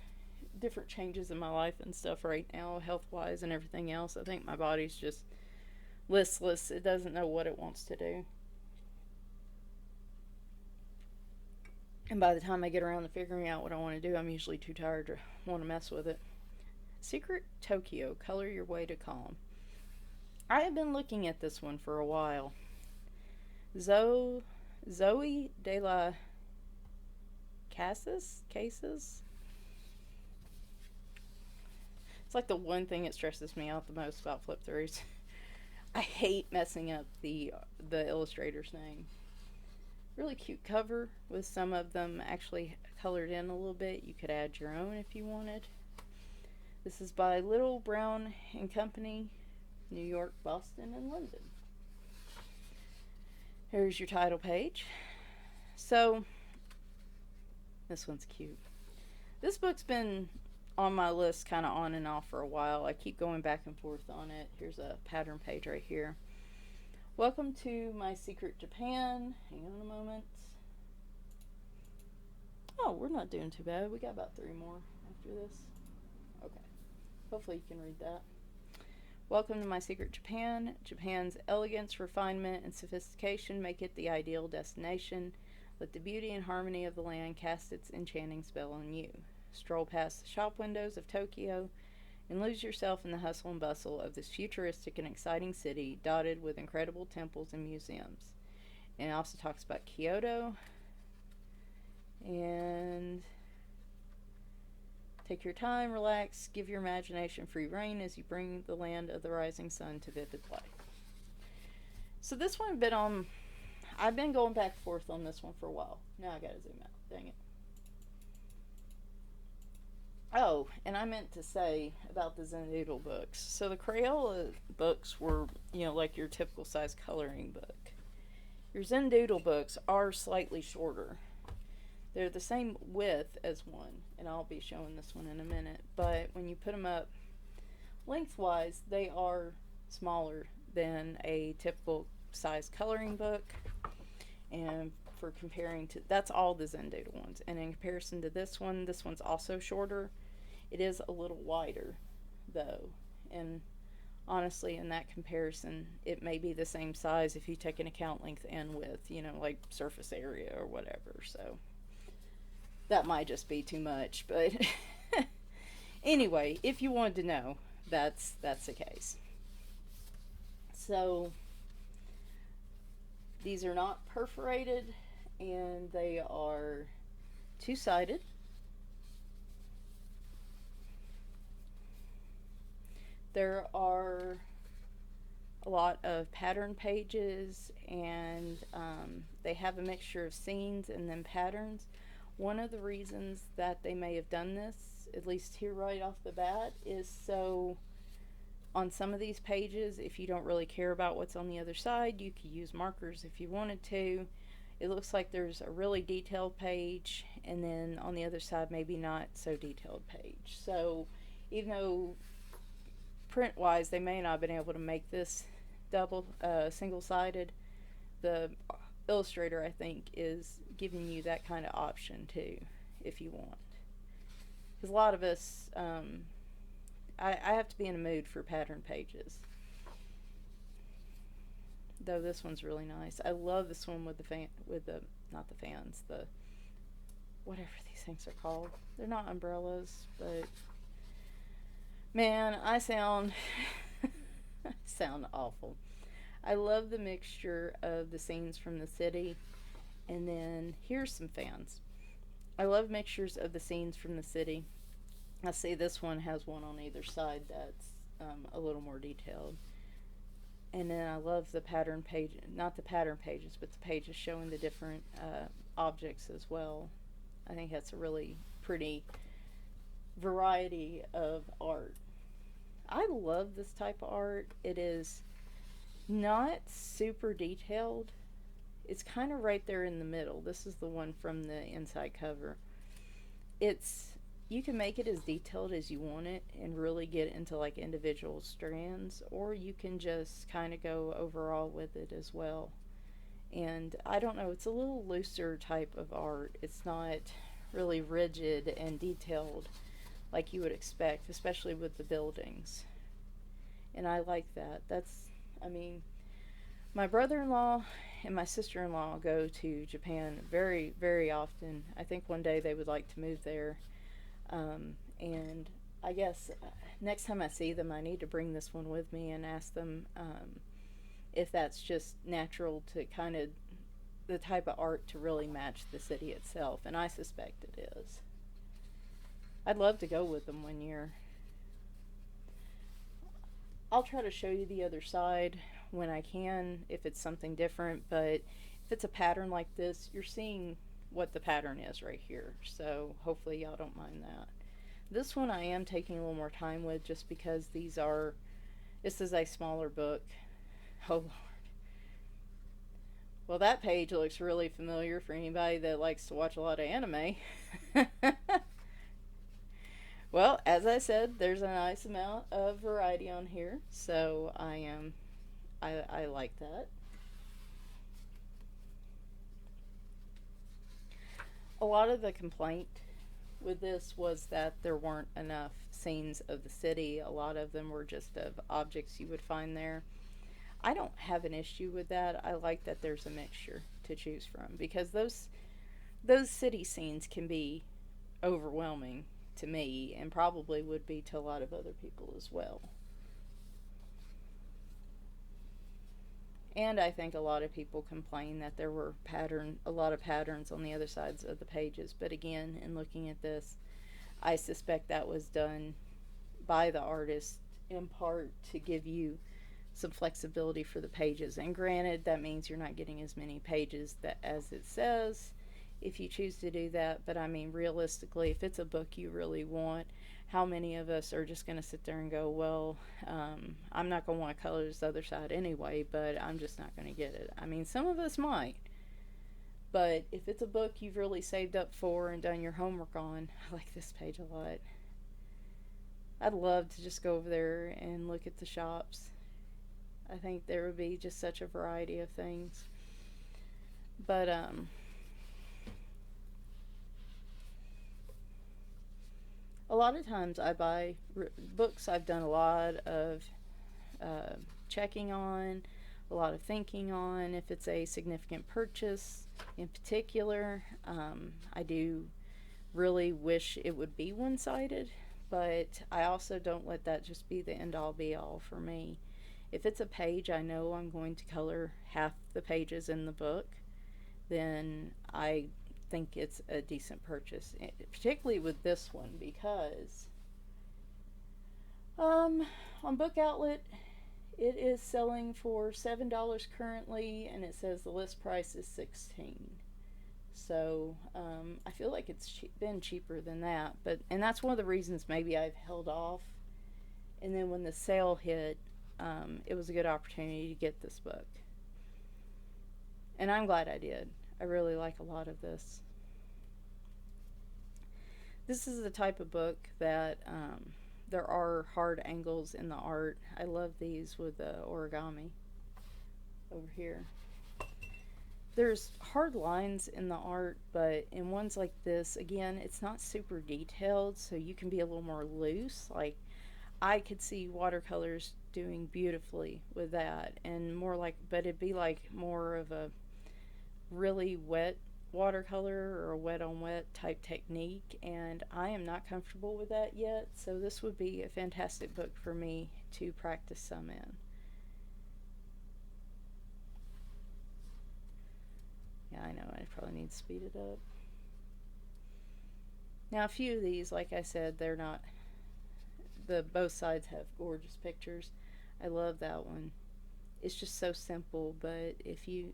different changes in my life and stuff right now, health-wise and everything else, I think my body's just listless. It doesn't know what it wants to do. And by the time I get around to figuring out what I want to do, I'm usually too tired to want to mess with it. Secret Tokyo, Color Your Way to Calm. I have been looking at this one for a while. Zoe de la Cases? It's like the one thing that stresses me out the most about flip-throughs. I hate messing up the illustrator's name. Really cute cover with some of them actually colored in a little bit. You could add your own if you wanted. This is by Little Brown and Company, New York, Boston, and London. Here's your title page. So, this one's cute. This book's been on my list kind of on and off for a while. I keep going back and forth on it. Here's a pattern page right here. Welcome to My Secret Japan. Hang on a moment. Oh, we're not doing too bad. We got about 3 more after this. Okay. Hopefully you can read that. Welcome to My Secret Japan. Japan's elegance, refinement, and sophistication make it the ideal destination. Let the beauty and harmony of the land cast its enchanting spell on you. Stroll past the shop windows of Tokyo and lose yourself in the hustle and bustle of this futuristic and exciting city dotted with incredible temples and museums. And it also talks about Kyoto. And take your time, relax, give your imagination free rein as you bring the land of the rising sun to vivid life. So this one I've been going back and forth on this one for a while. Now I gotta zoom out, dang it. Oh, and I meant to say about the zendoodle books. So the Crayola books were, like your typical size coloring book. Your zendoodle books are slightly shorter. They're the same width as one, and I'll be showing this one in a minute. But when you put them up lengthwise, they are smaller than a typical size coloring book. And for comparing to, that's all the zendoodle ones. And in comparison to this one's also shorter. It is a little wider, though. And honestly, in that comparison, it may be the same size if you take into account length and width, like surface area or whatever. So that might just be too much. But anyway, if you wanted to know, that's the case. So these are not perforated, and they are two-sided. There are a lot of pattern pages, and they have a mixture of scenes and then patterns. One of the reasons that they may have done this, at least here right off the bat, is so on some of these pages, if you don't really care about what's on the other side, you could use markers if you wanted to. It looks like there's a really detailed page, and then on the other side, maybe not so detailed page. So even though print wise they may not have been able to make this single sided, the illustrator, I think, is giving you that kind of option too, if you want. Because a lot of us, I have to be in a mood for pattern pages. Though this one's really nice. I love this one with not the fans, the whatever these things are called. They're not umbrellas, but man, I sound I sound awful. I love the mixture of the scenes from the city, and then here's some fans. I love mixtures of the scenes from the city. I see this one has one on either side that's a little more detailed. And then I love the pattern page, not the pattern pages, but the pages showing the different objects as well. I think that's a really pretty variety of art. I love this type of art. It is not super detailed. It's kind of right there in the middle. This is the one from the inside cover. You can make it as detailed as you want it and really get into like individual strands, or you can just kind of go overall with it as well. And I don't know, it's a little looser type of art. It's not really rigid and detailed like you would expect, especially with the buildings. And I like that. My brother-in-law and my sister-in-law go to Japan very, very often. I think one day they would like to move there. And I guess next time I see them, I need to bring this one with me and ask them if that's just natural to kind of the type of art to really match the city itself. And I suspect it is. I'd love to go with them one year. I'll try to show you the other side when I can, if it's something different, but if it's a pattern like this, you're seeing what the pattern is right here, so hopefully y'all don't mind that. This one I am taking a little more time with just because this is a smaller book. Oh Lord. Well, that page looks really familiar for anybody that likes to watch a lot of anime. Well, as I said, there's a nice amount of variety on here, so I like that. A lot of the complaint with this was that there weren't enough scenes of the city. A lot of them were just of objects you would find there. I don't have an issue with that. I like that there's a mixture to choose from, because those city scenes can be overwhelming to me, and probably would be to a lot of other people as well. And I think a lot of people complain that there were a lot of patterns on the other sides of the pages. But again, in looking at this, I suspect that was done by the artist in part to give you some flexibility for the pages. And granted, that means you're not getting as many pages as it says if you choose to do that. But I mean, realistically, if it's a book you really want, how many of us are just going to sit there and go, well, I'm not going to want to color this other side anyway, but I'm just not going to get it. I mean, some of us might. But if it's a book you've really saved up for and done your homework on, I like this page a lot. I'd love to just go over there and look at the shops. I think there would be just such a variety of things. But, a lot of times I buy books I've done a lot of checking on, a lot of thinking on. If it's a significant purchase in particular, I do really wish it would be one-sided, but I also don't let that just be the end-all be-all for me. If it's a page I know I'm going to color half the pages in the book, then I think it's a decent purchase, particularly with this one, because on Book Outlet it is selling for $7 currently, and it says the list price is $16. So I feel like it's been cheaper than that, and that's one of the reasons maybe I've held off. And then when the sale hit, it was a good opportunity to get this book, and I'm glad I did. I really like a lot of this. This is the type of book that there are hard angles in the art. I love these with the origami over here. There's hard lines in the art, but in ones like this, again, it's not super detailed, so you can be a little more loose. Like, I could see watercolors doing beautifully with that, and more like, but it'd be like more of a really wet watercolor or a wet on wet type technique, and I am not comfortable with that yet, so this would be a fantastic book for me to practice some in. Yeah, I know, I probably need to speed it up. Now, a few of these, like I said, they're not, both sides have gorgeous pictures. I love that one. It's just so simple, but if you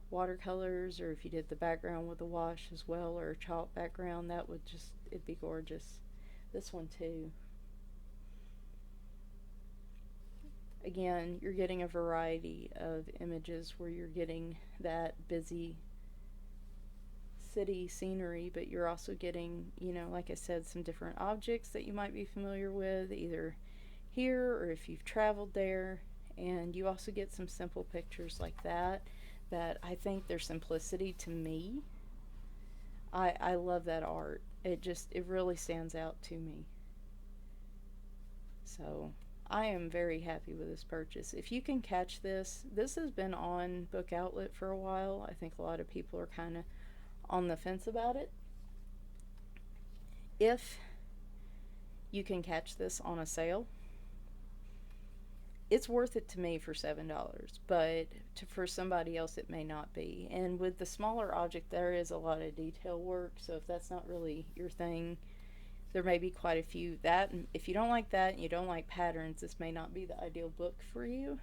watercolors, or if you did the background with a wash as well, or a chalk background, that would just, it'd be gorgeous. This one too. Again, you're getting a variety of images where you're getting that busy city scenery, but you're also getting, you know, like I said, some different objects that you might be familiar with, either here or if you've traveled there. And you also get some simple pictures like that, that I think their simplicity to me, I love that art. It really stands out to me. So I am very happy with this purchase. If you can catch this, this has been on Book Outlet for a while. I think a lot of people are kind of on the fence about it. If you can catch this on a sale, it's worth it to me for $7, but for somebody else it may not be. And with the smaller object, there is a lot of detail work, so if that's not really your thing, there may be quite a few. That, if you don't like that and you don't like patterns, this may not be the ideal book for you.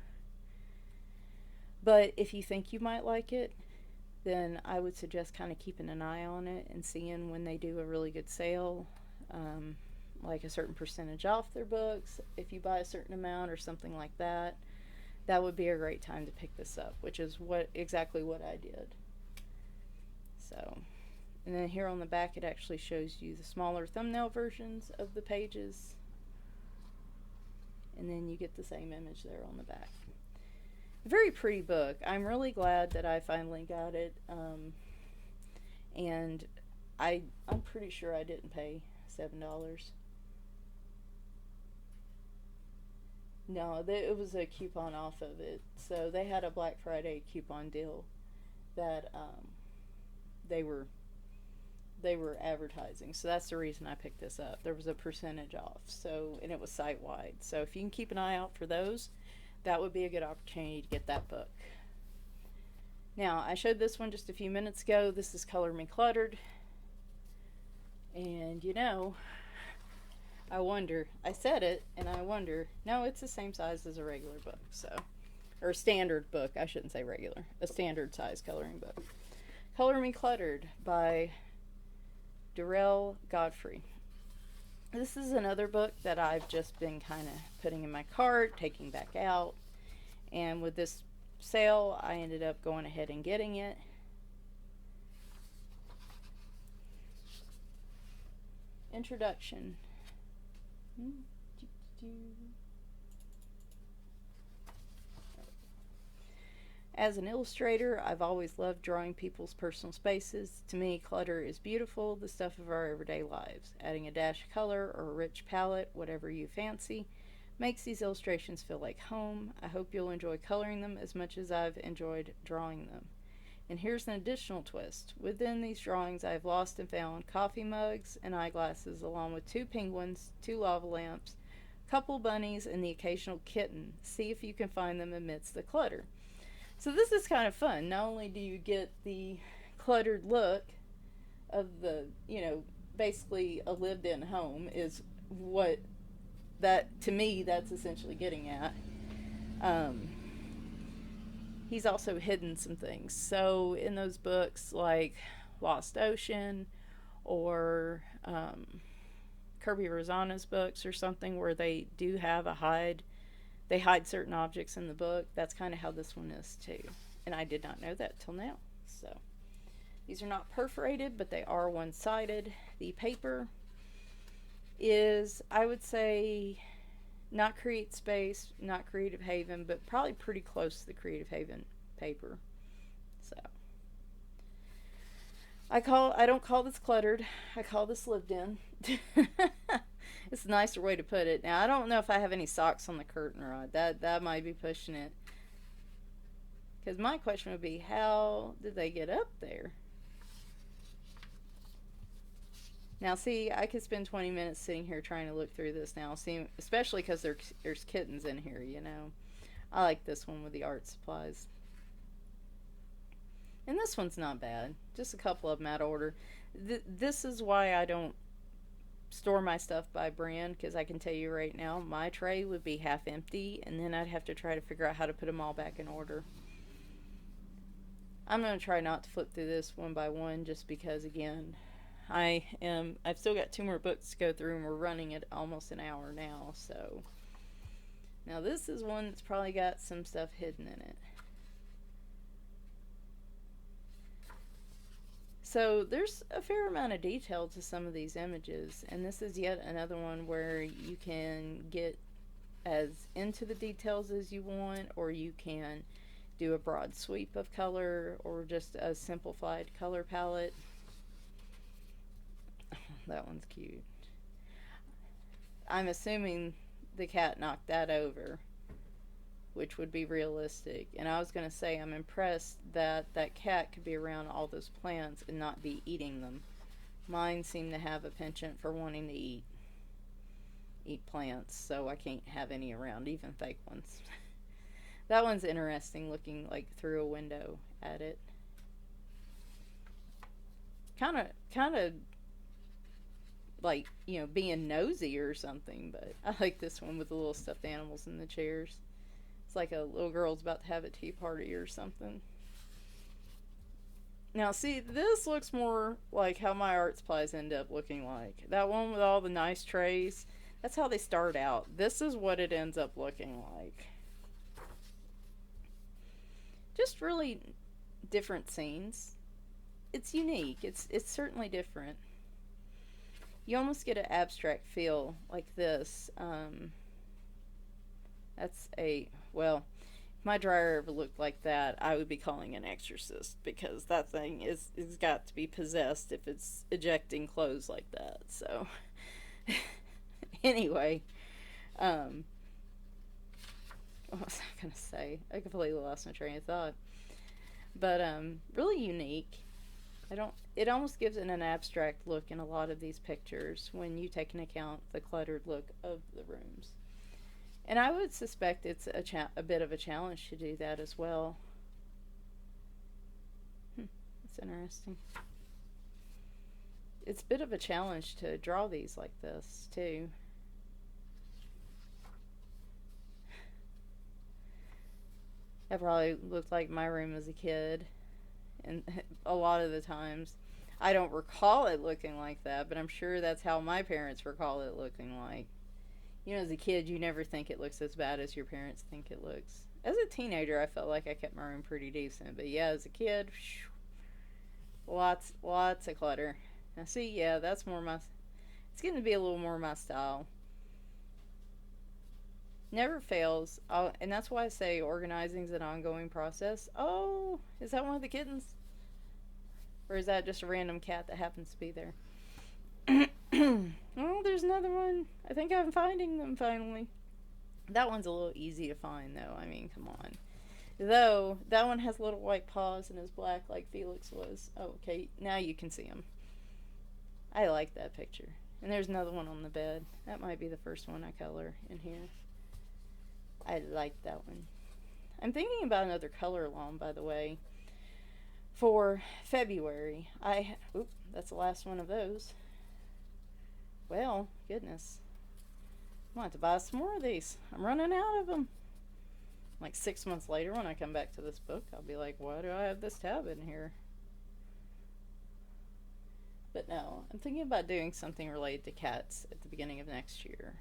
But if you think you might like it, then I would suggest kind of keeping an eye on it and seeing when they do a really good sale, like a certain percentage off their books if you buy a certain amount or something like that. That would be a great time to pick this up, which is exactly what I did. So, and then here on the back it actually shows you the smaller thumbnail versions of the pages, and then you get the same image there on the back. Very pretty book. I'm really glad that I finally got it, and I'm pretty sure I didn't pay $7. No, it was a coupon off of it. So they had a Black Friday coupon deal that they were advertising. So that's the reason I picked this up. There was a percentage off. So, and it was site wide. So if you can keep an eye out for those, that would be a good opportunity to get that book. Now, I showed this one just a few minutes ago. This is Color Me Cluttered. And you know, I wonder, I said it, and I wonder, no, it's the same size as a regular book, so, or a standard book, I shouldn't say regular, a standard size coloring book. Color Me Cluttered by Durell, Godfrey. This is another book that I've just been kind of putting in my cart, taking back out, and with this sale, I ended up going ahead and getting it. Introduction. As an illustrator, I've always loved drawing people's personal spaces. To me, clutter is beautiful, the stuff of our everyday lives. Adding a dash of color or a rich palette, whatever you fancy, makes these illustrations feel like home. I hope you'll enjoy coloring them as much as I've enjoyed drawing them. And here's an additional twist. Within these drawings, I have lost and found coffee mugs and eyeglasses, along with 2 penguins, 2 lava lamps, a couple bunnies, and the occasional kitten. See if you can find them amidst the clutter. So this is kind of fun. Not only do you get the cluttered look of the, you know, basically a lived-in home is what that, to me, that's essentially getting at. He's also hidden some things. So in those books like Lost Ocean or Kirby Rosanna's books or something where they do have they hide certain objects in the book, that's kind of how this one is too. And I did not know that till now. So These are not perforated, but they are one-sided. The paper is, I would say, not Create Space, not Creative Haven, but probably pretty close to the Creative Haven paper. So I don't call this cluttered. I call this lived in. It's a nicer way to put it. Now I don't know if I have any socks on the curtain rod. That might be pushing it. Because my question would be, how did they get up there? Now, see, I could spend 20 minutes sitting here trying to look through this now. See, especially because there's kittens in here, you know. I like this one with the art supplies. And this one's not bad. Just a couple of them out of order. This is why I don't store my stuff by brand, because I can tell you right now, my tray would be half empty, and then I'd have to try to figure out how to put them all back in order. I'm going to try not to flip through this one by one, just because, again, I've still got 2 more books to go through, and we're running at almost an hour now, so. Now this is one that's probably got some stuff hidden in it. So there's a fair amount of detail to some of these images, and this is yet another one where you can get as into the details as you want, or you can do a broad sweep of color, or just a simplified color palette. That one's cute. I'm assuming the cat knocked that over, which would be realistic. And I was going to say, I'm impressed that that cat could be around all those plants and not be eating them. Mine seem to have a penchant for wanting to eat plants, so I can't have any around, even fake ones. That one's interesting, looking like through a window at it. Kind of like, you know, being nosy or something, but I like this one with the little stuffed animals in the chairs. It's like a little girl's about to have a tea party or something. Now, see, this looks more like how my art supplies end up looking like. That one with all the nice trays, that's how they start out. This is what it ends up looking like. Just really different scenes. It's unique. It's certainly different. You almost get an abstract feel like this. That's a, well, if my dryer ever looked like that, I would be calling an exorcist, because that thing is got to be possessed if it's ejecting clothes like that. So anyway, what was I gonna say? I completely lost my train of thought. But really unique. It almost gives it an abstract look in a lot of these pictures when you take into account the cluttered look of the rooms. And I would suspect it's a bit of a challenge to do that as well. That's interesting. It's a bit of a challenge to draw these like this, too. That probably looked like my room as a kid. And a lot of the times, I don't recall it looking like that, but I'm sure that's how my parents recall it looking like. You know, as a kid, you never think it looks as bad as your parents think it looks. As a teenager, I felt like I kept my room pretty decent, but yeah, as a kid, lots of clutter. Now see, yeah, that's more my, it's getting to be a little more my style. Never fails, and that's why I say organizing is an ongoing process. Oh, is that one of the kittens? Or is that just a random cat that happens to be there? Oh, there's another one. I think I'm finding them finally. That one's a little easy to find, though. I mean, come on. Though, that one has little white paws and is black like Felix was. Oh, okay, now you can see him. I like that picture. And there's another one on the bed. That might be the first one I color in here. I like that one. I'm thinking about another color along, by the way, for February. Oop, that's the last one of those. Well, goodness. I'm going to have to buy some more of these. I'm running out of them. Like 6 months later, when I come back to this book, I'll be like, why do I have this tab in here? But no, I'm thinking about doing something related to cats at the beginning of next year.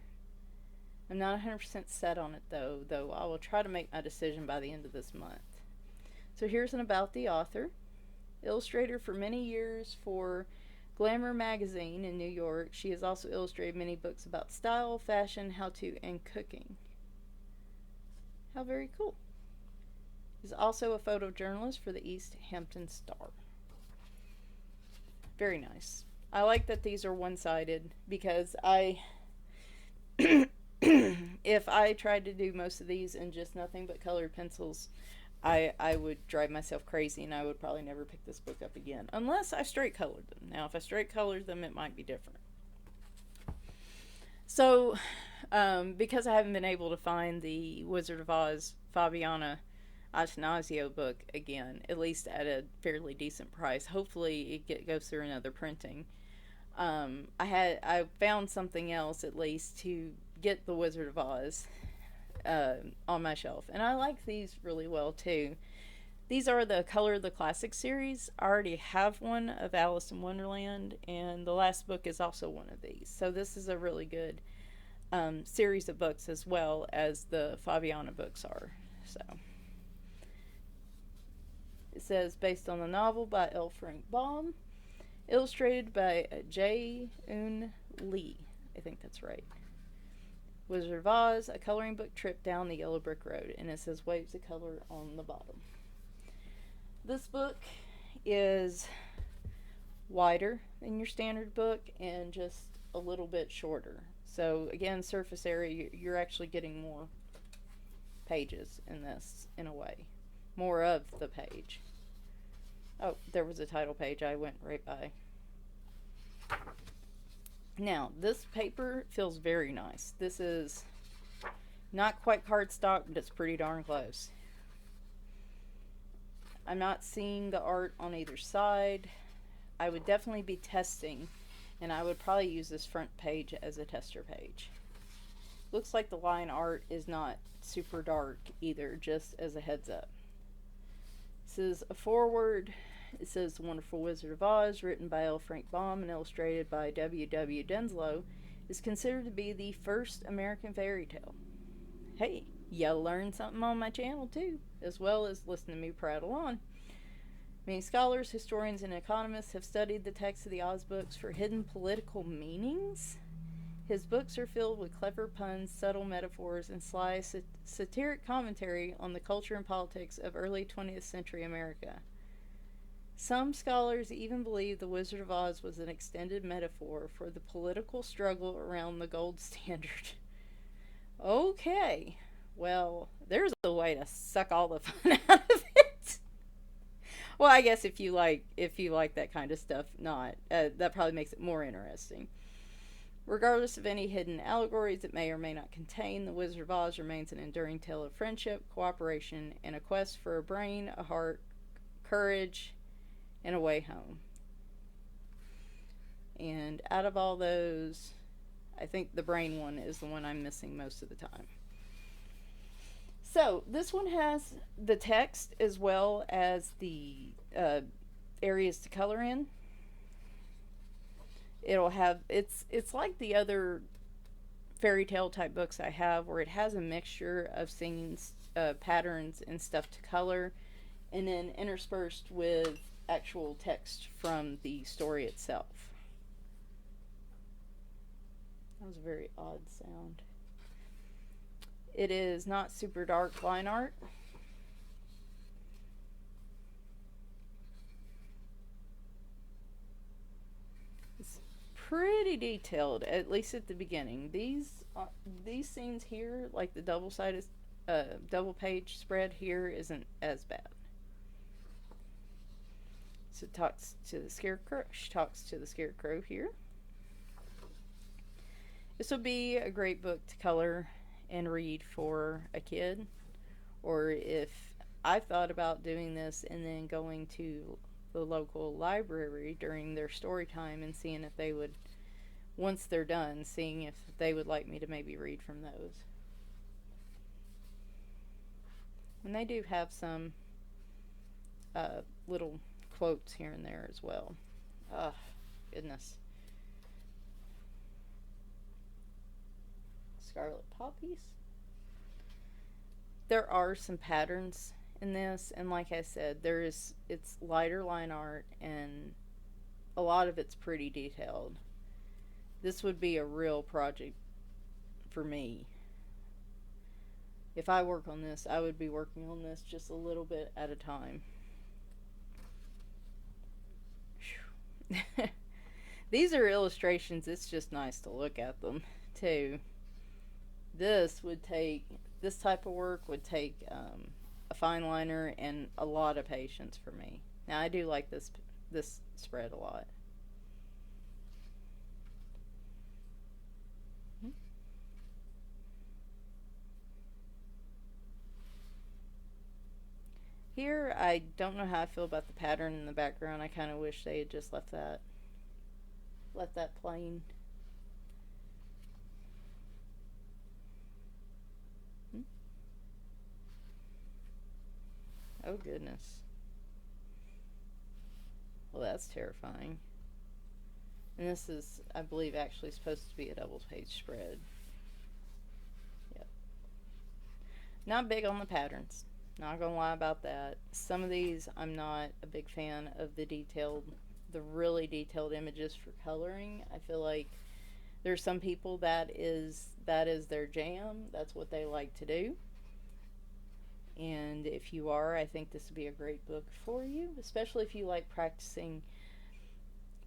I'm not 100% set on it, though I will try to make my decision by the end of this month. So here's an about the author. Illustrator for many years for Glamour magazine in New York, she has also illustrated many books about style, fashion, how-to, and cooking. How very cool. She's also a photojournalist for the East Hampton Star. Very nice. I like that these are one-sided because if I tried to do most of these in just nothing but colored pencils, I would drive myself crazy and I would probably never pick this book up again. Unless I straight colored them. Now, if I straight colored them, it might be different. So, because I haven't been able to find the Wizard of Oz Fabiana Attanasio book again, at least at a fairly decent price, hopefully it goes through another printing. I found something else at least to get the Wizard of Oz on my shelf, and I like these really well too. These are the Color the Classic series. I already have one of Alice in Wonderland, and the last book is also one of these. So this is a really good series of books as well as the Fabiana books are. So it says based on the novel by L. Frank Baum, illustrated by J. Un Lee. I think that's right. Wizard of Oz, a coloring book trip down the yellow brick road, and it says waves of color on the bottom. This book is wider than your standard book and just a little bit shorter. So again, surface area, you're actually getting more pages in this in a way. More of the page. Oh, there was a title page I went right by. Now, this paper feels very nice. This is not quite cardstock, but it's pretty darn close. I'm not seeing the art on either side. I would definitely be testing, and I would probably use this front page as a tester page. Looks like the line art is not super dark either, just as a heads up. This is a foreword. It says The Wonderful Wizard of Oz, written by L. Frank Baum and illustrated by W. W. Denslow, is considered to be the first American fairy tale. Hey, you learned something on my channel too, as well as listen to me prattle on. Many scholars, historians, and economists have studied the text of the Oz books for hidden political meanings. His books are filled with clever puns, subtle metaphors, and sly satiric commentary on the culture and politics of early 20th century America. Some scholars even believe The Wizard of Oz was an extended metaphor for the political struggle around the gold standard. Okay, well, there's a way to suck all the fun out of it. Well, I guess if you like that kind of stuff, that probably makes it more interesting. Regardless of any hidden allegories it may or may not contain, The Wizard of Oz remains an enduring tale of friendship, cooperation, and a quest for a brain, a heart, courage, and a way home. And out of all those, I think the brain one is the one I'm missing most of the time. So, this one has the text as well as the areas to color in. It'll have, it's like the other fairy tale type books I have, where it has a mixture of scenes, patterns, and stuff to color, and then interspersed with actual text from the story itself. That was a very odd sound. It is not super dark line art. It's pretty detailed, at least at the beginning. These scenes here, like the double-sided, double page spread here, isn't as bad. So it talks to the scarecrow. She talks to the scarecrow here. This would be a great book to color and read for a kid, or if I've thought about doing this and then going to the local library during their story time and seeing if they would, once they're done, seeing if they would like me to maybe read from those. And they do have some little quotes here and there as well. Oh, goodness. Scarlet Poppies. There are some patterns in this, and like I said, it's lighter line art, and a lot of it's pretty detailed. This would be a real project for me. If I work on this, I would be working on this just a little bit at a time. These are illustrations. It's just nice to look at them too. This type of work would take a fine liner and a lot of patience for me. Now I do like this spread a lot. Here, I don't know how I feel about the pattern in the background. I kind of wish they had just left that plain. Oh goodness. Well, that's terrifying. And this is, I believe, actually supposed to be a double page spread. Yep. Not big on the patterns. Not gonna lie about that. Some of these, I'm not a big fan of the really detailed images for coloring. I feel like there's some people that is their jam. That's what they like to do. And if you are, I think this would be a great book for you, especially if you like practicing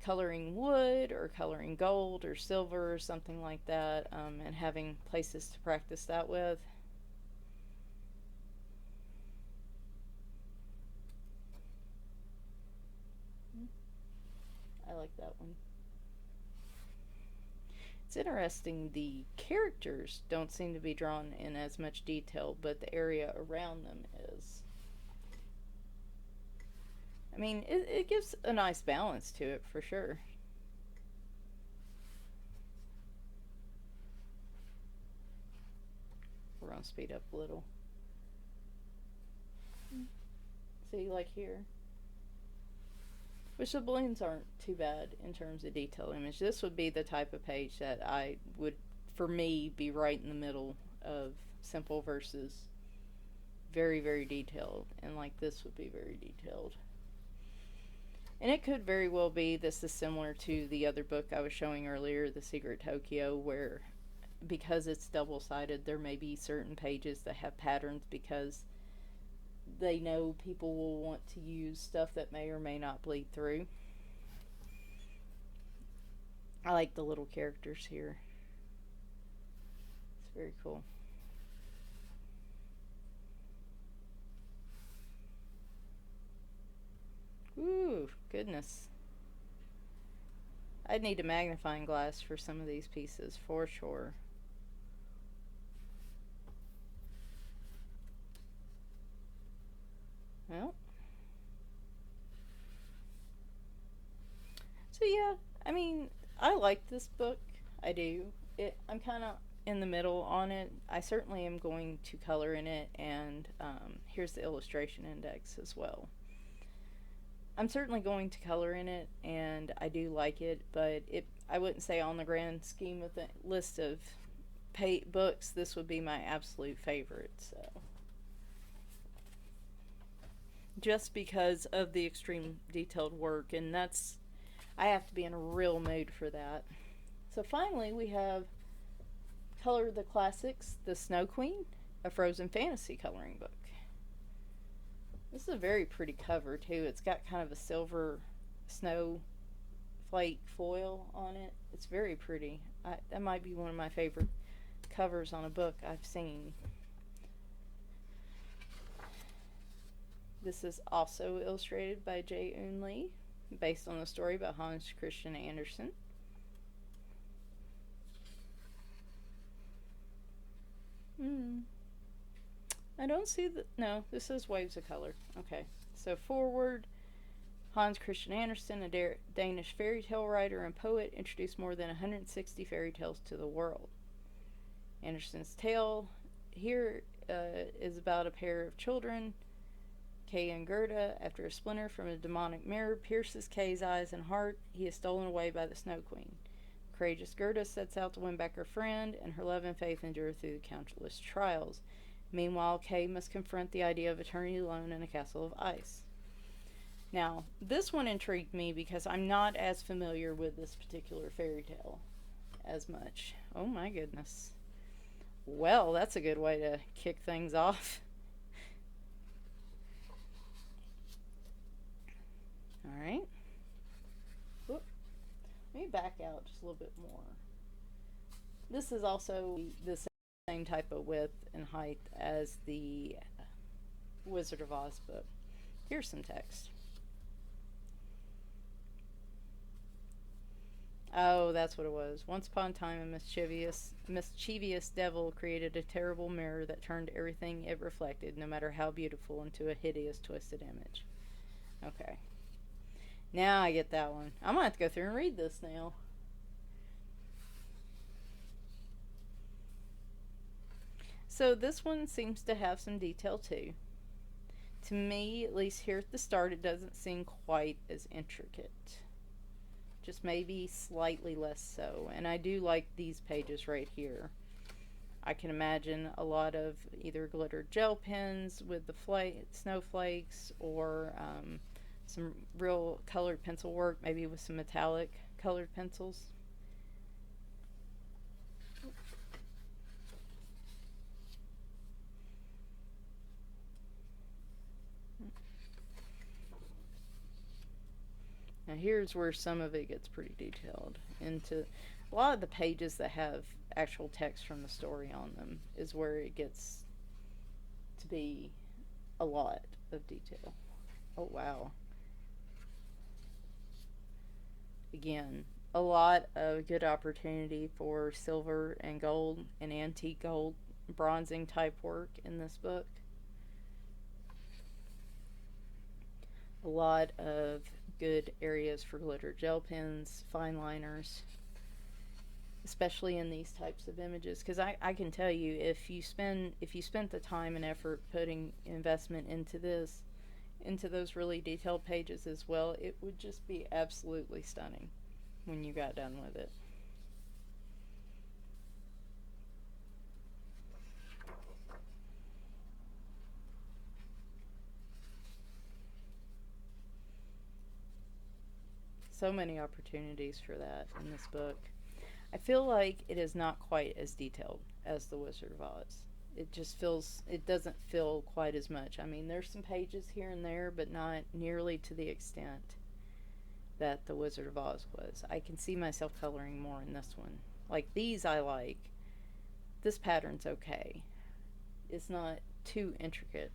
coloring wood or coloring gold or silver or something like that, and having places to practice that with. I like that one. It's interesting, the characters don't seem to be drawn in as much detail, but the area around them is. I mean, it gives a nice balance to it for sure. We're going to speed up a little. See, like here. Which the balloons aren't too bad in terms of detail image. This would be the type of page that I would, for me, be right in the middle of simple versus very, very detailed. And like this would be very detailed. And it could very well be this is similar to the other book I was showing earlier, The Secret Tokyo, where because it's double-sided, there may be certain pages that have patterns because they know people will want to use stuff that may or may not bleed through. I like the little characters here. It's very cool. Ooh, goodness. I'd need a magnifying glass for some of these pieces, for sure. Well. So yeah, I mean, I like this book. I do. I'm kind of in the middle on it. I certainly am going to color in it, and here's the illustration index as well. I'm certainly going to color in it, and I do like it, but I wouldn't say on the grand scheme of the list of books, this would be my absolute favorite. So, just because of the extreme detailed work, and I have to be in a real mood for that. So finally, we have Color the Classics, The Snow Queen, a Frozen Fantasy coloring book. This is a very pretty cover too. It's got kind of a silver snowflake foil on it. It's very pretty. That might be one of my favorite covers on a book I've seen. This is also illustrated by Jae-Eun Lee, based on the story by Hans Christian Andersen. I don't see no, this is Waves of Color. Okay, so forward, Hans Christian Andersen, a Danish fairy tale writer and poet, introduced more than 160 fairy tales to the world. Andersen's tale here is about a pair of children, Kay and Gerda. After a splinter from a demonic mirror pierces Kay's eyes and heart, he is stolen away by the Snow Queen. Courageous Gerda sets out to win back her friend, and her love and faith endure through the countless trials. Meanwhile, Kay must confront the idea of eternity alone in a castle of ice. Now, this one intrigued me because I'm not as familiar with this particular fairy tale as much. Oh my goodness. Well, that's a good way to kick things off. Alright. Let me back out just a little bit more. This is also the same type of width and height as the Wizard of Oz book. Here's some text. Oh, that's what it was. Once upon a time, a mischievous devil created a terrible mirror that turned everything it reflected, no matter how beautiful, into a hideous, twisted image. Okay. Now I get that one. I'm going to have to go through and read this now. So this one seems to have some detail too. To me, at least here at the start, it doesn't seem quite as intricate. Just maybe slightly less so. And I do like these pages right here. I can imagine a lot of either glittered gel pens with the snowflakes, or some real colored pencil work, maybe with some metallic colored pencils. Now here's where some of it gets pretty detailed. Into a lot of the pages that have actual text from the story on them is where it gets to be a lot of detail. Oh wow. Again, a lot of good opportunity for silver and gold and antique gold bronzing type work in this book. A lot of good areas for glitter gel pens, fine liners, especially in these types of images, because I can tell you, if you spent the time and effort putting investment into this, into those really detailed pages as well, it would just be absolutely stunning when you got done with it. So many opportunities for that in this book. I feel like it is not quite as detailed as The Wizard of Oz. It doesn't feel quite as much. I mean, there's some pages here and there, but not nearly to the extent that The Wizard of Oz was. I can see myself coloring more in this one. Like, these I like. This pattern's okay. It's not too intricate.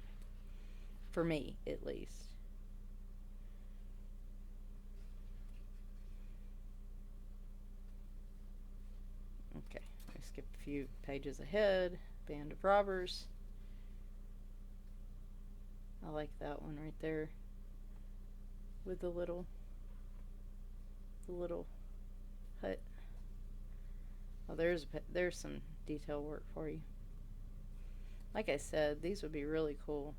For me, at least. Okay, I skipped a few pages ahead. Band of Robbers. I like that one right there. With the little hut. Oh, there's some detail work for you. Like I said, these would be really cool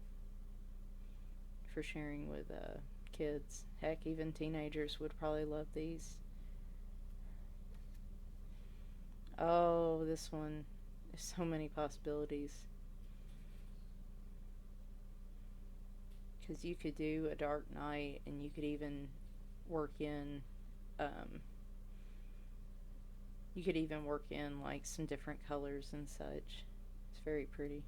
for sharing with kids. Heck, even teenagers would probably love these. Oh, this one. There's so many possibilities. Because you could do a dark night, and you could even work in like some different colors and such. It's very pretty.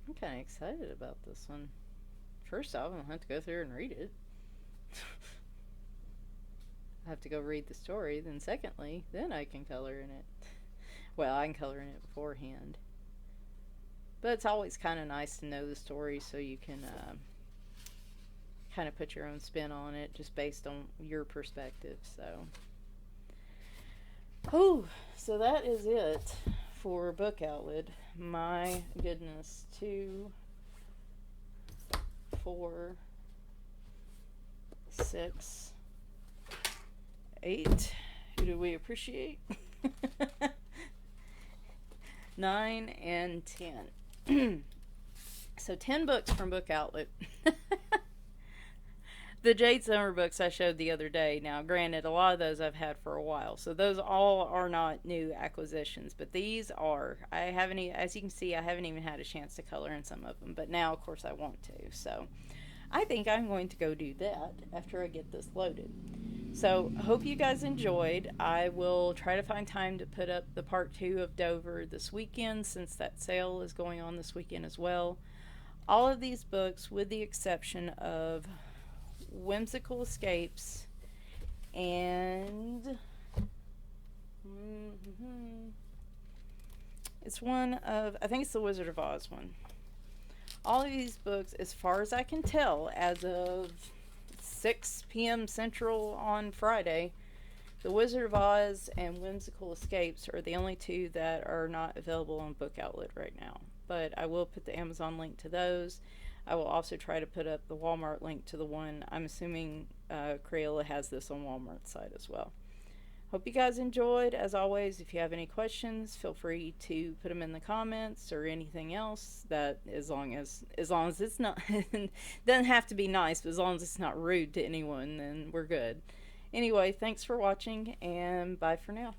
I'm kind of excited about this one. First off, I'm going to have to go through and read it. I have to go read the story. Then secondly, then I can color in it. Well, I can color in it beforehand. But it's always kind of nice to know the story so you can kind of put your own spin on it just based on your perspective. So that is it for Book Outlet. My goodness, 2, 4, 6, 8. Who do we appreciate? 9 and 10. So 10 books from Book Outlet. The Jade Summer books I showed the other day. Now, granted, a lot of those I've had for a while, so those all are not new acquisitions, but these are. I haven't, as you can see, I haven't even had a chance to color in some of them, but now, of course, I want to. So, I think I'm going to go do that after I get this loaded. So, hope you guys enjoyed. I will try to find time to put up the part two of Dover this weekend, since that sale is going on this weekend as well. All of these books, with the exception of Whimsical Escapes and it's one of, I think it's the Wizard of Oz one. All of these books, as far as I can tell, as of 6 p.m. Central on Friday, the Wizard of Oz and Whimsical Escapes are the only two that are not available on Book Outlet right now. But I will put the Amazon link to those. I will also try to put up the Walmart link to the one. I'm assuming Crayola has this on Walmart's side as well. Hope you guys enjoyed. As always, if you have any questions, feel free to put them in the comments or anything else. That as long as it's not doesn't have to be nice, but as long as it's not rude to anyone, then we're good. Anyway, thanks for watching, and bye for now.